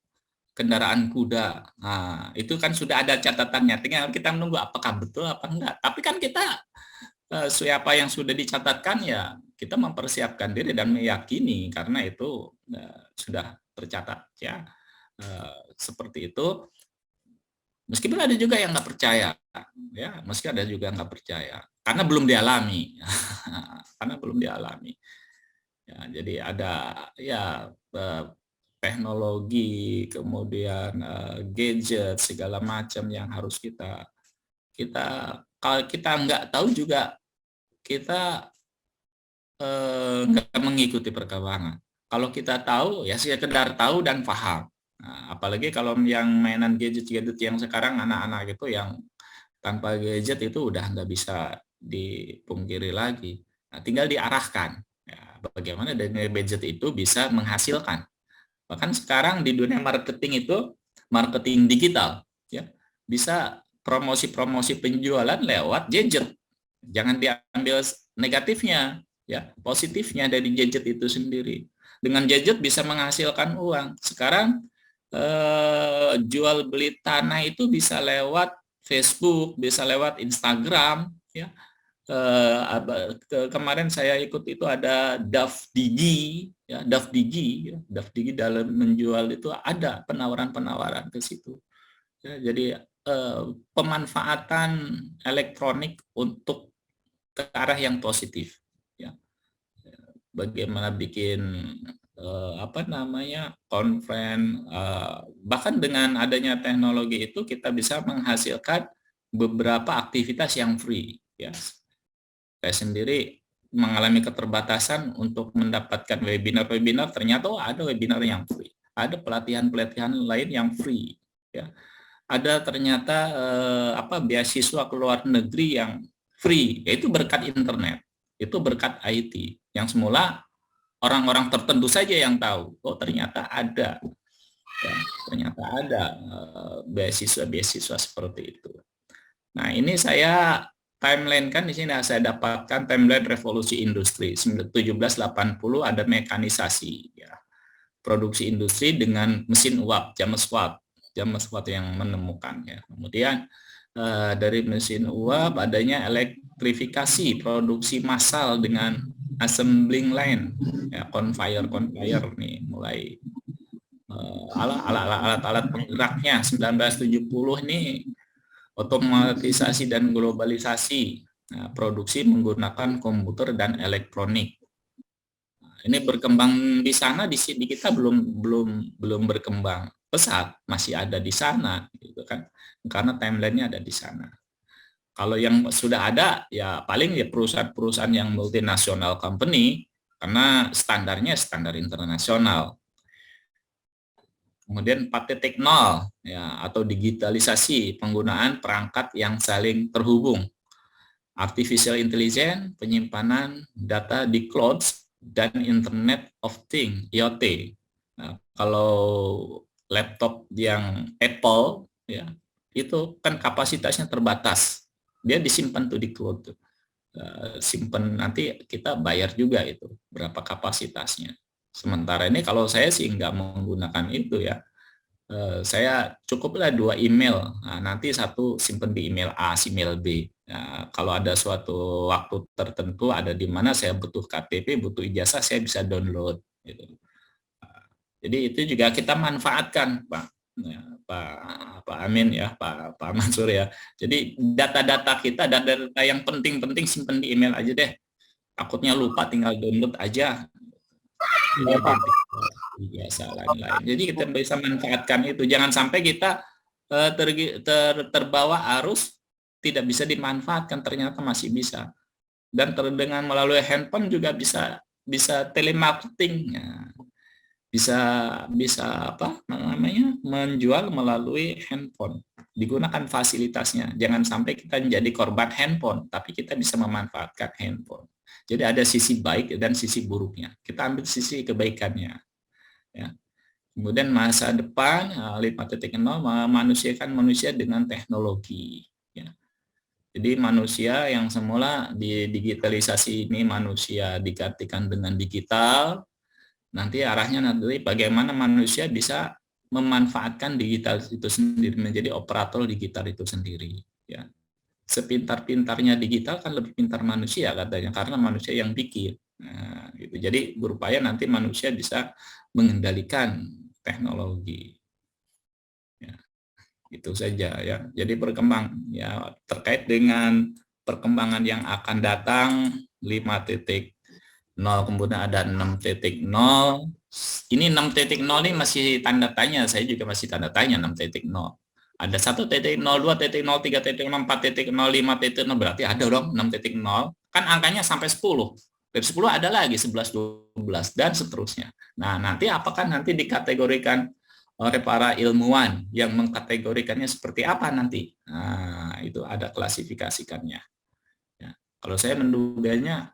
kendaraan kuda. Nah, itu kan sudah ada catatannya. Tinggal kita menunggu apakah betul apa enggak. Tapi kan kita siapa yang sudah dicatatkan ya kita mempersiapkan diri dan meyakini karena itu sudah tercatat ya. Seperti itu. Meskipun ada juga yang nggak percaya, ya, meski ada juga yang nggak percaya, karena belum dialami, karena belum dialami. Ya, jadi ada ya teknologi, kemudian gadget segala macam yang harus kita kalau kita nggak tahu juga kita nggak mengikuti perkembangan. Kalau kita tahu ya sekedar tahu dan paham. Nah, apalagi kalau yang mainan gadget-gadget yang sekarang anak-anak itu yang tanpa gadget itu udah nggak bisa dipungkiri lagi. Nah, tinggal diarahkan. Ya, bagaimana dengan gadget itu bisa menghasilkan. Bahkan sekarang di dunia marketing itu marketing digital, ya bisa promosi-promosi penjualan lewat gadget. Jangan diambil negatifnya, ya positifnya dari gadget itu sendiri. Dengan gadget bisa menghasilkan uang. Sekarang jual beli tanah itu bisa lewat Facebook, bisa lewat Instagram, ya. Kemarin saya ikut itu ada Dafdigi, ya, Dafdigi dalam menjual itu ada penawaran-penawaran ke situ. Ya, jadi pemanfaatan elektronik untuk ke arah yang positif. Ya. bagaimana bikin conference, bahkan dengan adanya teknologi itu kita bisa menghasilkan beberapa aktivitas yang free. Ya, saya sendiri mengalami keterbatasan untuk mendapatkan webinar-webinar, ternyata ada webinar yang free, ada pelatihan-pelatihan lain yang free. Ya, ada ternyata beasiswa ke luar negeri yang free, yaitu berkat internet, itu berkat IT, yang semula orang-orang tertentu saja yang tahu. Oh, ternyata ada, ya, ternyata ada beasiswa-beasiswa seperti itu. Nah, ini saya timeline kan di sini saya dapatkan timeline revolusi industri 1780, ada mekanisasi, ya, produksi industri dengan mesin uap, James Watt yang menemukan, ya. Kemudian dari mesin uap adanya elektrifikasi, produksi massal dengan assembling line, ya, conveyor nih mulai alat-alat penggeraknya 1970 nih, otomatisasi dan globalisasi, produksi menggunakan komputer dan elektronik. Ini berkembang di sana, di kita belum berkembang pesat, masih ada di sana, gitu kan, karena timelinenya ada di sana. Kalau yang sudah ada, ya paling ya perusahaan-perusahaan yang multinasional company, karena standarnya standar internasional. Kemudian 4.0, ya, atau digitalisasi, penggunaan perangkat yang saling terhubung. Artificial Intelligence, penyimpanan data di cloud, dan Internet of Things, IoT. Nah, kalau laptop yang Apple, ya, itu kan kapasitasnya terbatas. Dia disimpan tuh di cloud tuh. Simpan, nanti kita bayar juga itu berapa kapasitasnya. Sementara ini kalau saya sih nggak menggunakan itu, ya. Saya cukuplah 2 email. Nah, nanti satu simpan di email A, email B. Nah, kalau ada suatu waktu tertentu, ada di mana saya butuh KTP, butuh ijazah, saya bisa download. Gitu. Jadi itu juga kita manfaatkan, Pak. Ya, Pak Amin, ya, Pak Mansur, ya. Jadi data-data kita, data-data yang penting-penting simpan di email aja deh. Takutnya lupa, tinggal download aja. Biasa lain-lain. Jadi kita bisa manfaatkan itu. Jangan sampai kita terbawa arus, tidak bisa dimanfaatkan, ternyata masih bisa. Dan dengan melalui handphone juga bisa telemarketing. Ya. Bisa menjual melalui handphone, digunakan fasilitasnya. Jangan sampai kita menjadi korban handphone, tapi kita bisa memanfaatkan handphone. Jadi ada sisi baik dan sisi buruknya. Kita ambil sisi kebaikannya, ya. Kemudian masa depan 5.0, memanusiakan manusia dengan teknologi, ya. Jadi manusia yang semula di digitalisasi ini, manusia digantikan dengan digital. Nanti arahnya nanti bagaimana manusia bisa memanfaatkan digital itu sendiri, menjadi operator digital itu sendiri, ya. Sepintar-pintarnya digital kan lebih pintar manusia katanya, karena manusia yang bikin. Nah, gitu. Jadi berupaya nanti manusia bisa mengendalikan teknologi. Ya, itu saja, ya. Jadi berkembang, ya, terkait dengan perkembangan yang akan datang 5.0, kemudian ada 6.0. Ini 6.0 ini masih tanda tanya, saya juga masih tanda tanya 6.0. Ada 1.0, 2.0, 3.0, 4.0, 5.0, berarti ada dong 6.0. Kan angkanya sampai 10. Dari 10 ada lagi 11, 12, dan seterusnya. Nah, nanti apakah nanti dikategorikan oleh para ilmuwan yang mengkategorikannya seperti apa nanti? Nah, itu ada klasifikasikannya. Ya. Kalau saya menduganya,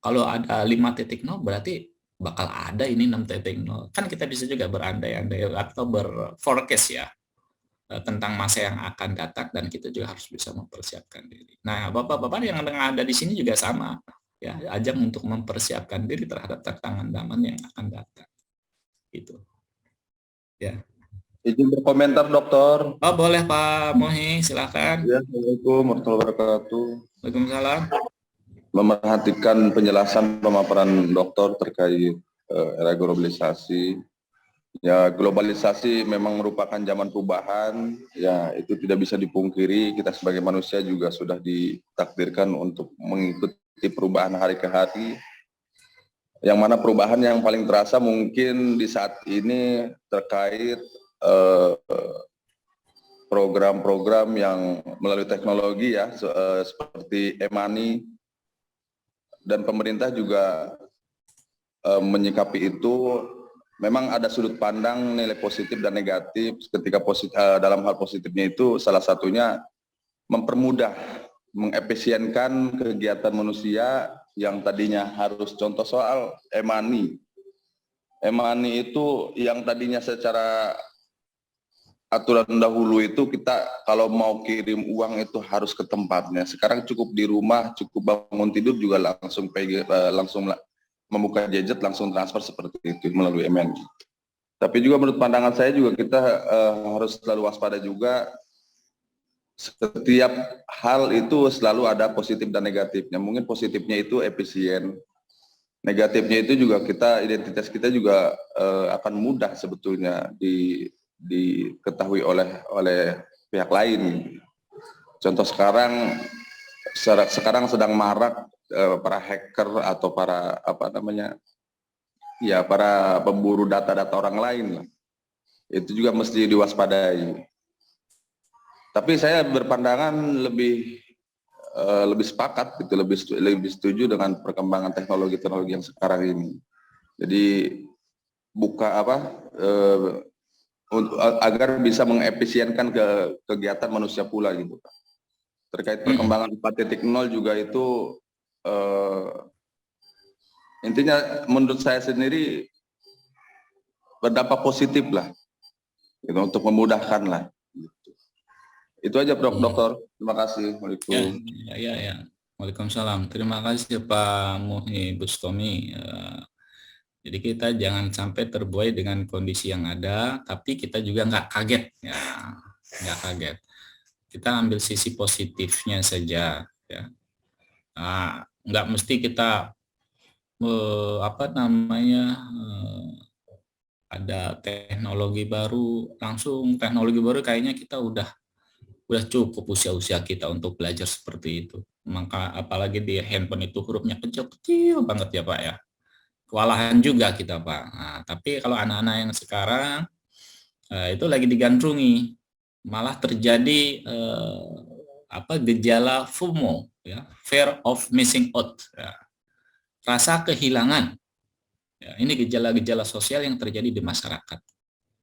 kalau ada 5.0 berarti bakal ada ini 6.0. Kan kita bisa juga berandai-andai atau berforecast, ya, tentang masa yang akan datang, dan kita juga harus bisa mempersiapkan diri. Nah, Bapak-bapak yang ada di sini juga sama, ya, ajang untuk mempersiapkan diri terhadap tantangan zaman yang akan datang. Gitu. Ya. Izin berkomentar, Dokter. Oh, boleh Pak Mohi, silakan. Ya, Assalamualaikum warahmatullahi wabarakatuh. Waalaikumsalam. Memerhatikan penjelasan pemaparan Dokter terkait era globalisasi. Ya, globalisasi memang merupakan zaman perubahan, ya itu tidak bisa dipungkiri. Kita sebagai manusia juga sudah ditakdirkan untuk mengikuti perubahan hari ke hari. Yang mana perubahan yang paling terasa mungkin di saat ini terkait program-program yang melalui teknologi ya, seperti e-money, dan pemerintah juga menyikapi itu. Memang ada sudut pandang nilai positif dan negatif. Ketika dalam hal positifnya itu salah satunya mempermudah, mengefisienkan kegiatan manusia yang tadinya harus, contoh soal e-money. E-money itu yang tadinya secara aturan dahulu itu kita kalau mau kirim uang itu harus ke tempatnya. Sekarang cukup di rumah, cukup bangun tidur juga langsung membuka gadget, langsung transfer seperti itu melalui e-money. Tapi juga menurut pandangan saya juga kita harus selalu waspada juga. Setiap hal itu selalu ada positif dan negatifnya. Mungkin positifnya itu efisien, negatifnya itu juga identitas kita juga akan mudah sebetulnya diketahui oleh pihak lain. Contoh sekarang sedang marak para hacker atau para para pemburu data-data orang lain lah. Itu juga mesti diwaspadai. Tapi saya berpandangan lebih sepakat gitu, lebih setuju dengan perkembangan teknologi yang sekarang ini. Jadi agar bisa mengefisienkan kegiatan manusia pula gitu. Terkait perkembangan 4.0 juga itu intinya menurut saya sendiri berdampak positif lah gitu, untuk memudahkan lah. Itu aja dokter. Terima kasih. Waalaikumsalam. Ya. Waalaikumsalam. Terima kasih Pak Muhi Bustomi. Jadi kita jangan sampai terbuai dengan kondisi yang ada, tapi kita juga nggak kaget, ya, nggak kaget. Kita ambil sisi positifnya saja, ya. Nah, nggak mesti kita ada teknologi baru, langsung teknologi baru kayaknya kita udah cukup usia kita untuk belajar seperti itu. Maka apalagi di handphone itu hurufnya kecil banget ya Pak ya. Kewalahan juga kita Pak. Nah, tapi kalau anak-anak yang sekarang itu lagi digandrungi, malah terjadi gejala FOMO, ya, fear of missing out, ya. Rasa kehilangan. Ya, ini gejala-gejala sosial yang terjadi di masyarakat.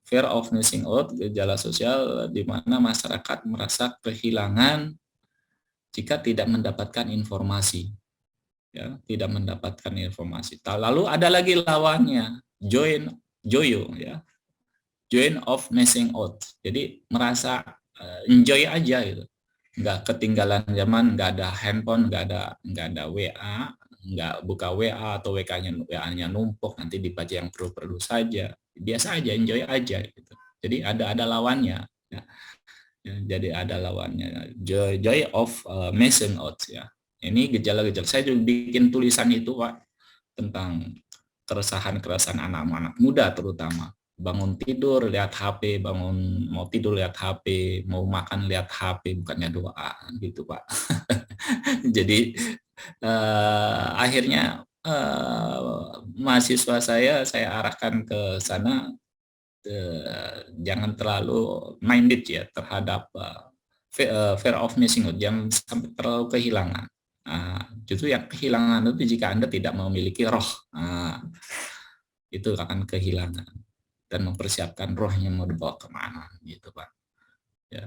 Fear of missing out, gejala sosial di mana masyarakat merasa kehilangan jika tidak mendapatkan informasi, ya, tidak mendapatkan informasi. Lalu ada lagi lawannya, joyo, ya, joy of missing out. Jadi merasa enjoy aja gitu, nggak ketinggalan zaman, nggak ada handphone, nggak ada WA, nggak buka WA atau WA-nya numpuk, nanti dibaca yang perlu saja. Biasa aja, enjoy aja gitu. Jadi ada lawannya, ya. Jadi ada lawannya, joy of missing out, ya. Ini gejala-gejala. Saya juga bikin tulisan itu Pak tentang keresahan anak-anak muda terutama. Bangun tidur lihat HP, mau tidur lihat HP, mau makan lihat HP, bukannya doa gitu Pak. Jadi akhirnya mahasiswa saya arahkan ke sana, jangan terlalu minded ya terhadap fear of missing out, jangan sampai terlalu kehilangan. Justru yang kehilangan itu jika Anda tidak memiliki roh, itu akan kehilangan, dan mempersiapkan rohnya mau dibawa kemana gitu Pak. Ya,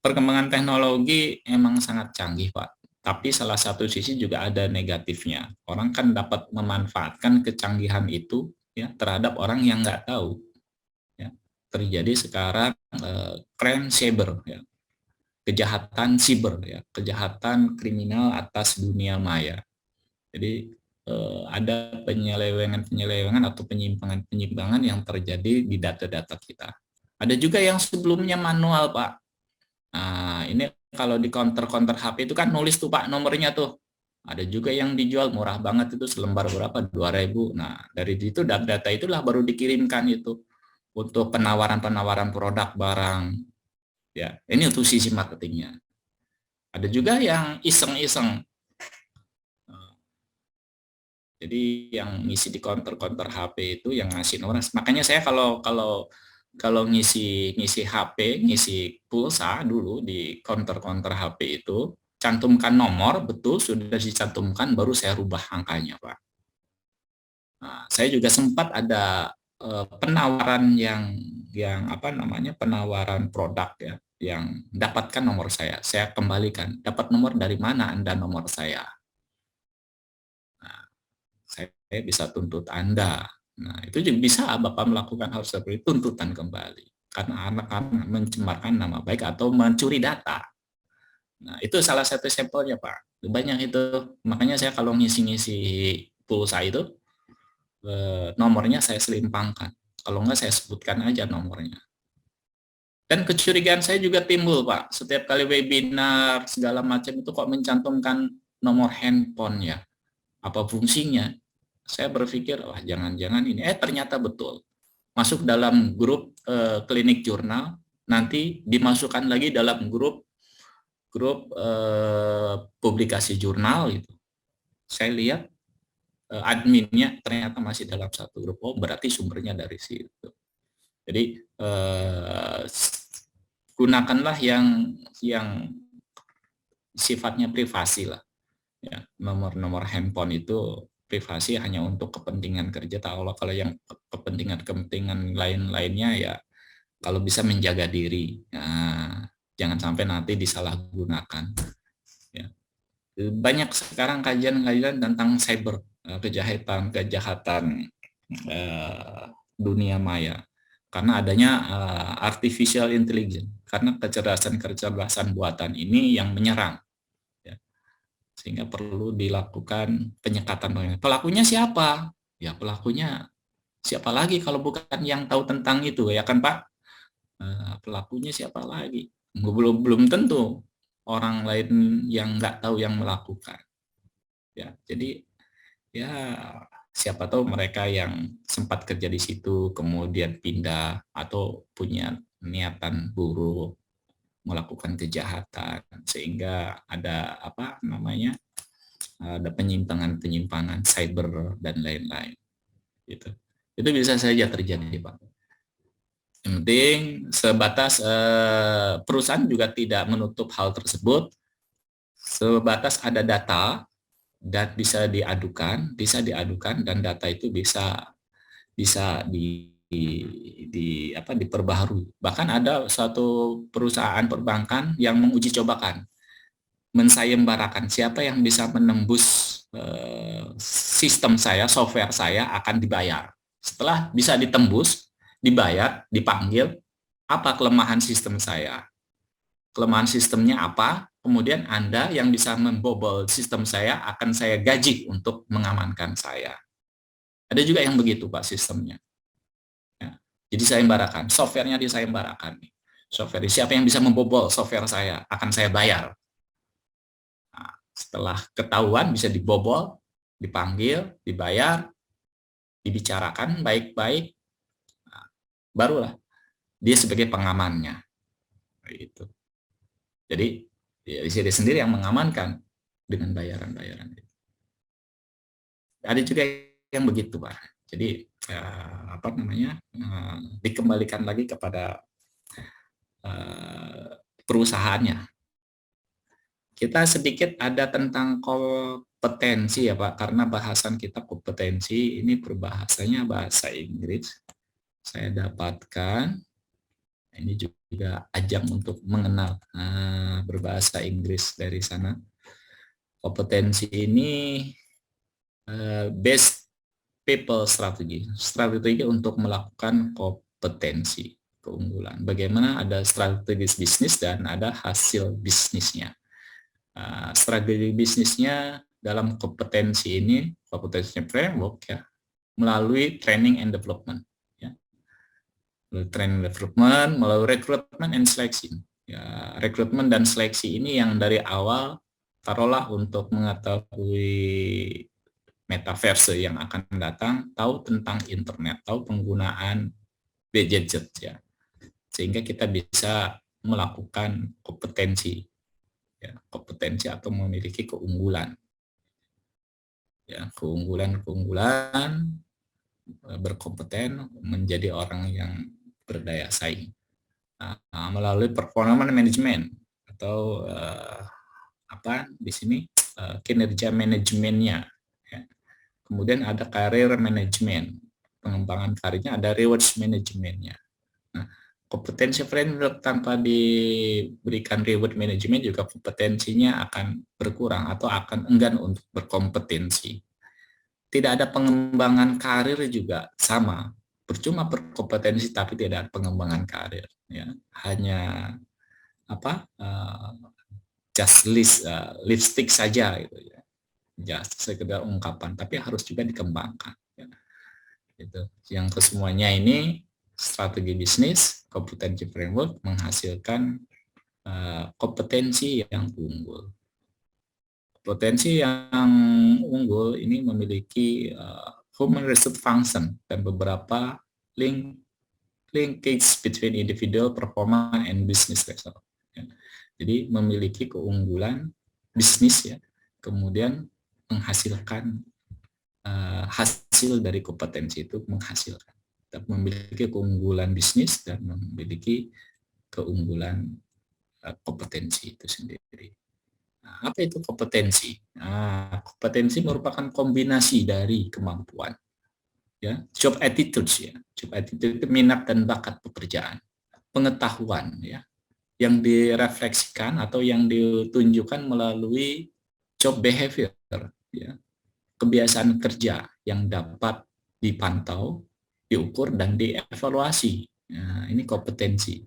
perkembangan teknologi emang sangat canggih Pak. Tapi salah satu sisi juga ada negatifnya. Orang kan dapat memanfaatkan kecanggihan itu, ya, terhadap orang yang nggak tahu. Ya. Terjadi sekarang crime cyber, ya, kejahatan siber, ya, kejahatan kriminal atas dunia maya. Jadi ada penyelewengan atau penyimpangan yang terjadi di data-data kita. Ada juga yang sebelumnya manual Pak. Nah, ini kalau di counter HP itu kan nulis tuh Pak nomornya tuh. Ada juga yang dijual murah banget itu selembar berapa? 2.000. Nah, dari itu data itulah baru dikirimkan itu untuk penawaran produk barang. Ya, ini untuk sisi marketingnya. Ada juga yang iseng-iseng Jadi yang ngisi di counter HP itu yang ngasih nomor. Makanya saya kalau ngisi HP, ngisi pulsa dulu di counter HP itu, cantumkan nomor, betul sudah dicantumkan, baru saya rubah angkanya, Pak. Nah, saya juga sempat ada penawaran yang apa namanya, penawaran produk ya, yang dapatkan nomor saya kembalikan. Dapat nomor dari mana Anda nomor saya? Nah, saya bisa tuntut Anda. Nah, itu juga bisa Bapak melakukan hal seperti itu, tuntutan kembali. Karena anak-anak mencemarkan nama baik atau mencuri data. Nah, itu salah satu sampelnya, Pak. Banyak itu. Makanya saya kalau ngisi-ngisi pulsa itu, nomornya saya selimpangkan. Kalau enggak, saya sebutkan aja nomornya. Dan kecurigaan saya juga timbul, Pak. Setiap kali webinar, segala macam itu kok mencantumkan nomor handphone ya. Apa fungsinya? Saya berpikir, wah jangan-jangan ini. Ternyata betul. Masuk dalam grup klinik jurnal, nanti dimasukkan lagi dalam grup publikasi jurnal itu. Saya lihat adminnya ternyata masih dalam satu grup. Oh, berarti sumbernya dari situ. Jadi gunakanlah yang sifatnya privasi lah. Ya, nomor handphone itu privasi hanya untuk kepentingan kerja. Kalau yang kepentingan lain-lainnya ya kalau bisa menjaga diri. Nah, jangan sampai nanti disalahgunakan. Ya. Banyak sekarang kajian-kajian tentang cyber, kejahatan dunia maya. Karena adanya artificial intelligence, karena kecerdasan buatan ini yang menyerang. Ya. Sehingga perlu dilakukan penyekatan. Pelakunya siapa? Ya pelakunya siapa lagi kalau bukan yang tahu tentang itu, ya kan Pak? Pelakunya siapa lagi? Belum tentu orang lain yang nggak tahu yang melakukan. Ya, jadi ya siapa tahu mereka yang sempat kerja di situ kemudian pindah atau punya niatan buruk melakukan kejahatan sehingga ada apa namanya ada penyimpangan cyber dan lain-lain gitu. Itu bisa saja terjadi, Pak. Yang penting sebatas perusahaan juga tidak menutup hal tersebut, sebatas ada data dan bisa diadukan dan data itu bisa diperbaharui. Bahkan ada suatu perusahaan perbankan yang menguji cobakan, mensayembarakan siapa yang bisa menembus sistem saya, software saya akan dibayar. Setelah bisa ditembus, dibayar, dipanggil, apa kelemahan sistem saya? Kelemahan sistemnya apa? Kemudian Anda yang bisa membobol sistem saya akan saya gaji untuk mengamankan saya. Ada juga yang begitu Pak sistemnya. Ya. Jadi sayembarakan, softwarenya disayembarakan. Software siapa yang bisa membobol software saya akan saya bayar. Nah, setelah ketahuan bisa dibobol, dipanggil, dibayar, dibicarakan baik-baik, nah, barulah dia sebagai pengamannya. Itu. Jadi ya, dia sendiri yang mengamankan dengan bayaran-bayaran. Ada juga yang begitu, Pak. Jadi apa namanya dikembalikan lagi kepada perusahaannya. Kita sedikit ada tentang kompetensi ya Pak, karena bahasan kita kompetensi ini berbahasanya bahasa Inggris. Saya dapatkan ini juga ajang untuk mengenal berbahasa Inggris dari sana. Kompetensi ini best people strategy, strategi untuk melakukan kompetensi keunggulan. Bagaimana ada strategis bisnis dan ada hasil bisnisnya. Strategi bisnisnya dalam kompetensi ini, kompetensinya framework ya, melalui training and development. Ya. Melalui training and development, melalui recruitment and selection. Ya, rekrutmen dan seleksi ini yang dari awal taruhlah untuk mengetahui metaverse yang akan datang, tahu tentang internet, tahu penggunaan gadget ya, sehingga kita bisa melakukan kompetensi, ya, kompetensi atau memiliki keunggulan. ya, keunggulan berkompeten menjadi orang yang berdaya saing melalui performance management atau apa di sini kinerja manajemennya. Ya. Kemudian ada career management, pengembangan karirnya, ada rewards manajemennya. Nah, kompetensi framework tanpa diberikan reward management juga kompetensinya akan berkurang atau akan enggan untuk berkompetensi. Tidak ada pengembangan karir juga sama, percuma berkompetensi tapi tidak ada pengembangan karir, ya. Hanya apa just lipstick saja gitu ya, just sekedar ungkapan, tapi harus juga dikembangkan. Ya. Gitu. Yang kesemuanya ini strategi bisnis, kompetensi framework menghasilkan kompetensi yang unggul. Kompetensi yang unggul ini memiliki human resource function dan beberapa linkage between individual performance and business result. Ya. Jadi memiliki keunggulan bisnis ya, kemudian menghasilkan hasil dari kompetensi itu menghasilkan. Memiliki keunggulan bisnis dan memiliki keunggulan kompetensi itu sendiri. Nah, apa itu kompetensi? Nah, kompetensi merupakan kombinasi dari kemampuan, ya, job attitude ya, job attitude itu minat dan bakat pekerjaan, pengetahuan ya, yang direfleksikan atau yang ditunjukkan melalui job behavior ya, kebiasaan kerja yang dapat dipantau, diukur dan dievaluasi. Nah, ini kompetensi.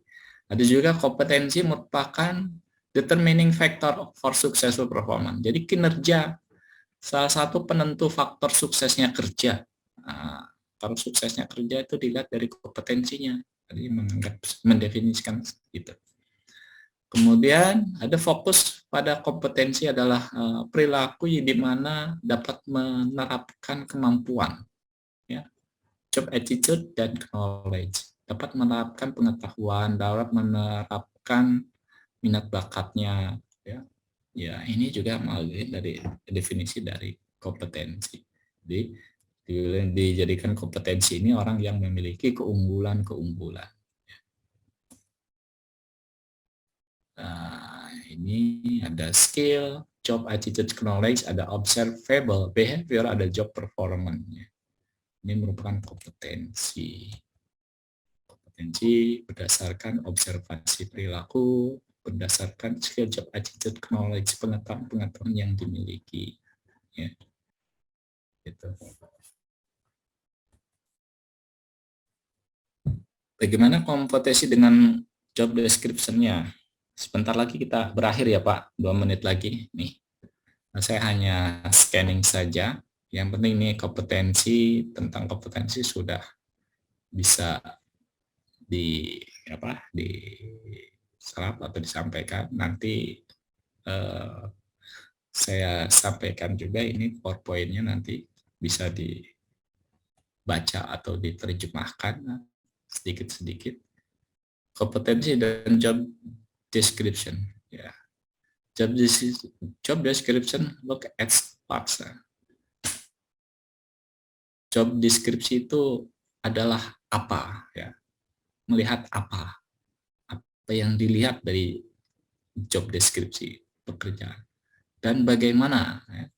Ada juga kompetensi merupakan determining factor for successful performance. Jadi kinerja salah satu penentu faktor suksesnya kerja. Nah, kalau suksesnya kerja itu dilihat dari kompetensinya. Jadi mendefinisikan itu. Kemudian ada fokus pada kompetensi adalah perilaku di mana dapat menerapkan kemampuan, ya, job attitude dan knowledge, dapat menerapkan pengetahuan, dapat menerapkan minat bakatnya, ya. Ya, ini juga dari definisi dari kompetensi. Jadi dijadikan kompetensi ini orang yang memiliki keunggulan-keunggulan. Nah, ini ada skill, job attitude, knowledge, ada observable behavior, ada job performance. Ini merupakan kompetensi. Kompetensi berdasarkan observasi perilaku, berdasarkan skill, job attitude, knowledge, pengetahuan yang dimiliki. Ya. Gitu. Bagaimana kompetensi dengan job description-nya? Sebentar lagi kita berakhir ya Pak, 2 menit lagi nih. Nah, saya hanya scanning saja. Yang penting nih tentang kompetensi sudah bisa diserap atau disampaikan. Nanti saya sampaikan juga ini PowerPoint-nya nanti bisa dibaca atau diterjemahkan sedikit-sedikit. Kompetensi dan job description, ya. Job description look at parts. Job deskripsi itu adalah apa, ya, melihat apa yang dilihat dari job deskripsi pekerjaan dan bagaimana, ya,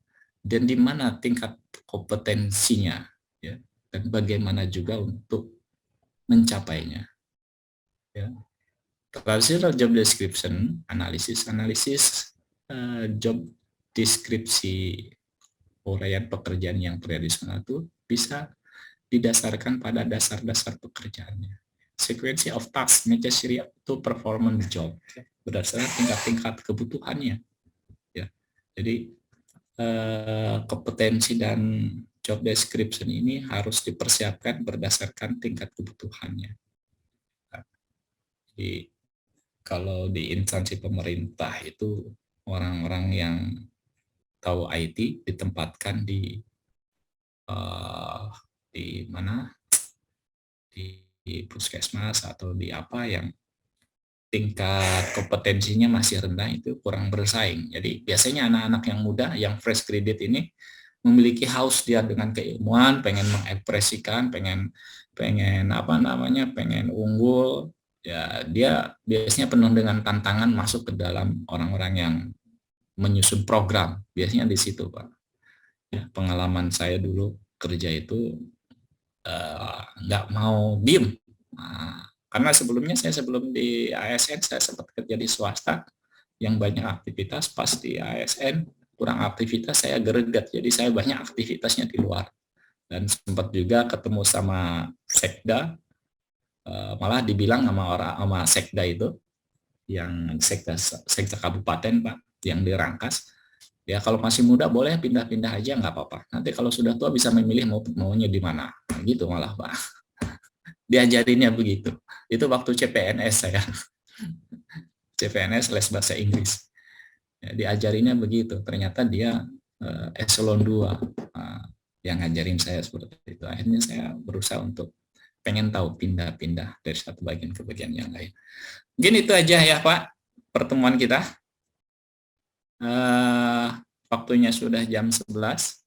dan di mana tingkat kompetensinya, ya, dan bagaimana juga untuk mencapainya, ya. Traditional job description analisis job deskripsi uraian pekerjaan yang tradisional itu bisa didasarkan pada dasar-dasar pekerjaannya. Sequence of tasks necessary to perform the job, berdasarkan tingkat-tingkat kebutuhannya. Ya. Jadi kompetensi dan job description ini harus dipersiapkan berdasarkan tingkat kebutuhannya. Jadi kalau di instansi pemerintah itu orang-orang yang tahu IT ditempatkan di mana, di puskesmas atau di apa yang tingkat kompetensinya masih rendah, itu kurang bersaing. Jadi biasanya anak-anak yang muda yang fresh graduate ini memiliki haus dia dengan keilmuan, pengen mengekspresikan, pengen pengen unggul, ya dia biasanya penuh dengan tantangan masuk ke dalam orang-orang yang menyusun program, biasanya di situ Pak. Ya, pengalaman saya dulu kerja itu nggak mau diem. Nah, karena sebelumnya sebelum di ASN saya sempat kerja di swasta yang banyak aktivitas, pas di ASN kurang aktivitas saya greget, jadi saya banyak aktivitasnya di luar. Dan sempat juga ketemu sama sekda, malah dibilang sama sekda itu, yang sekda kabupaten Pak, yang di Rangkas, ya kalau masih muda boleh pindah-pindah aja nggak apa-apa. Nanti kalau sudah tua bisa memilih maunya di mana. Gitu malah Pak. Diajarinnya begitu. Itu waktu CPNS saya. CPNS les bahasa Inggris. Ya, diajarinnya begitu. Ternyata dia eselon 2 yang ngajarin saya seperti itu. Akhirnya saya berusaha untuk pengen tahu pindah-pindah dari satu bagian ke bagian yang lain. Mungkin itu aja ya Pak pertemuan kita. Waktunya sudah jam 11.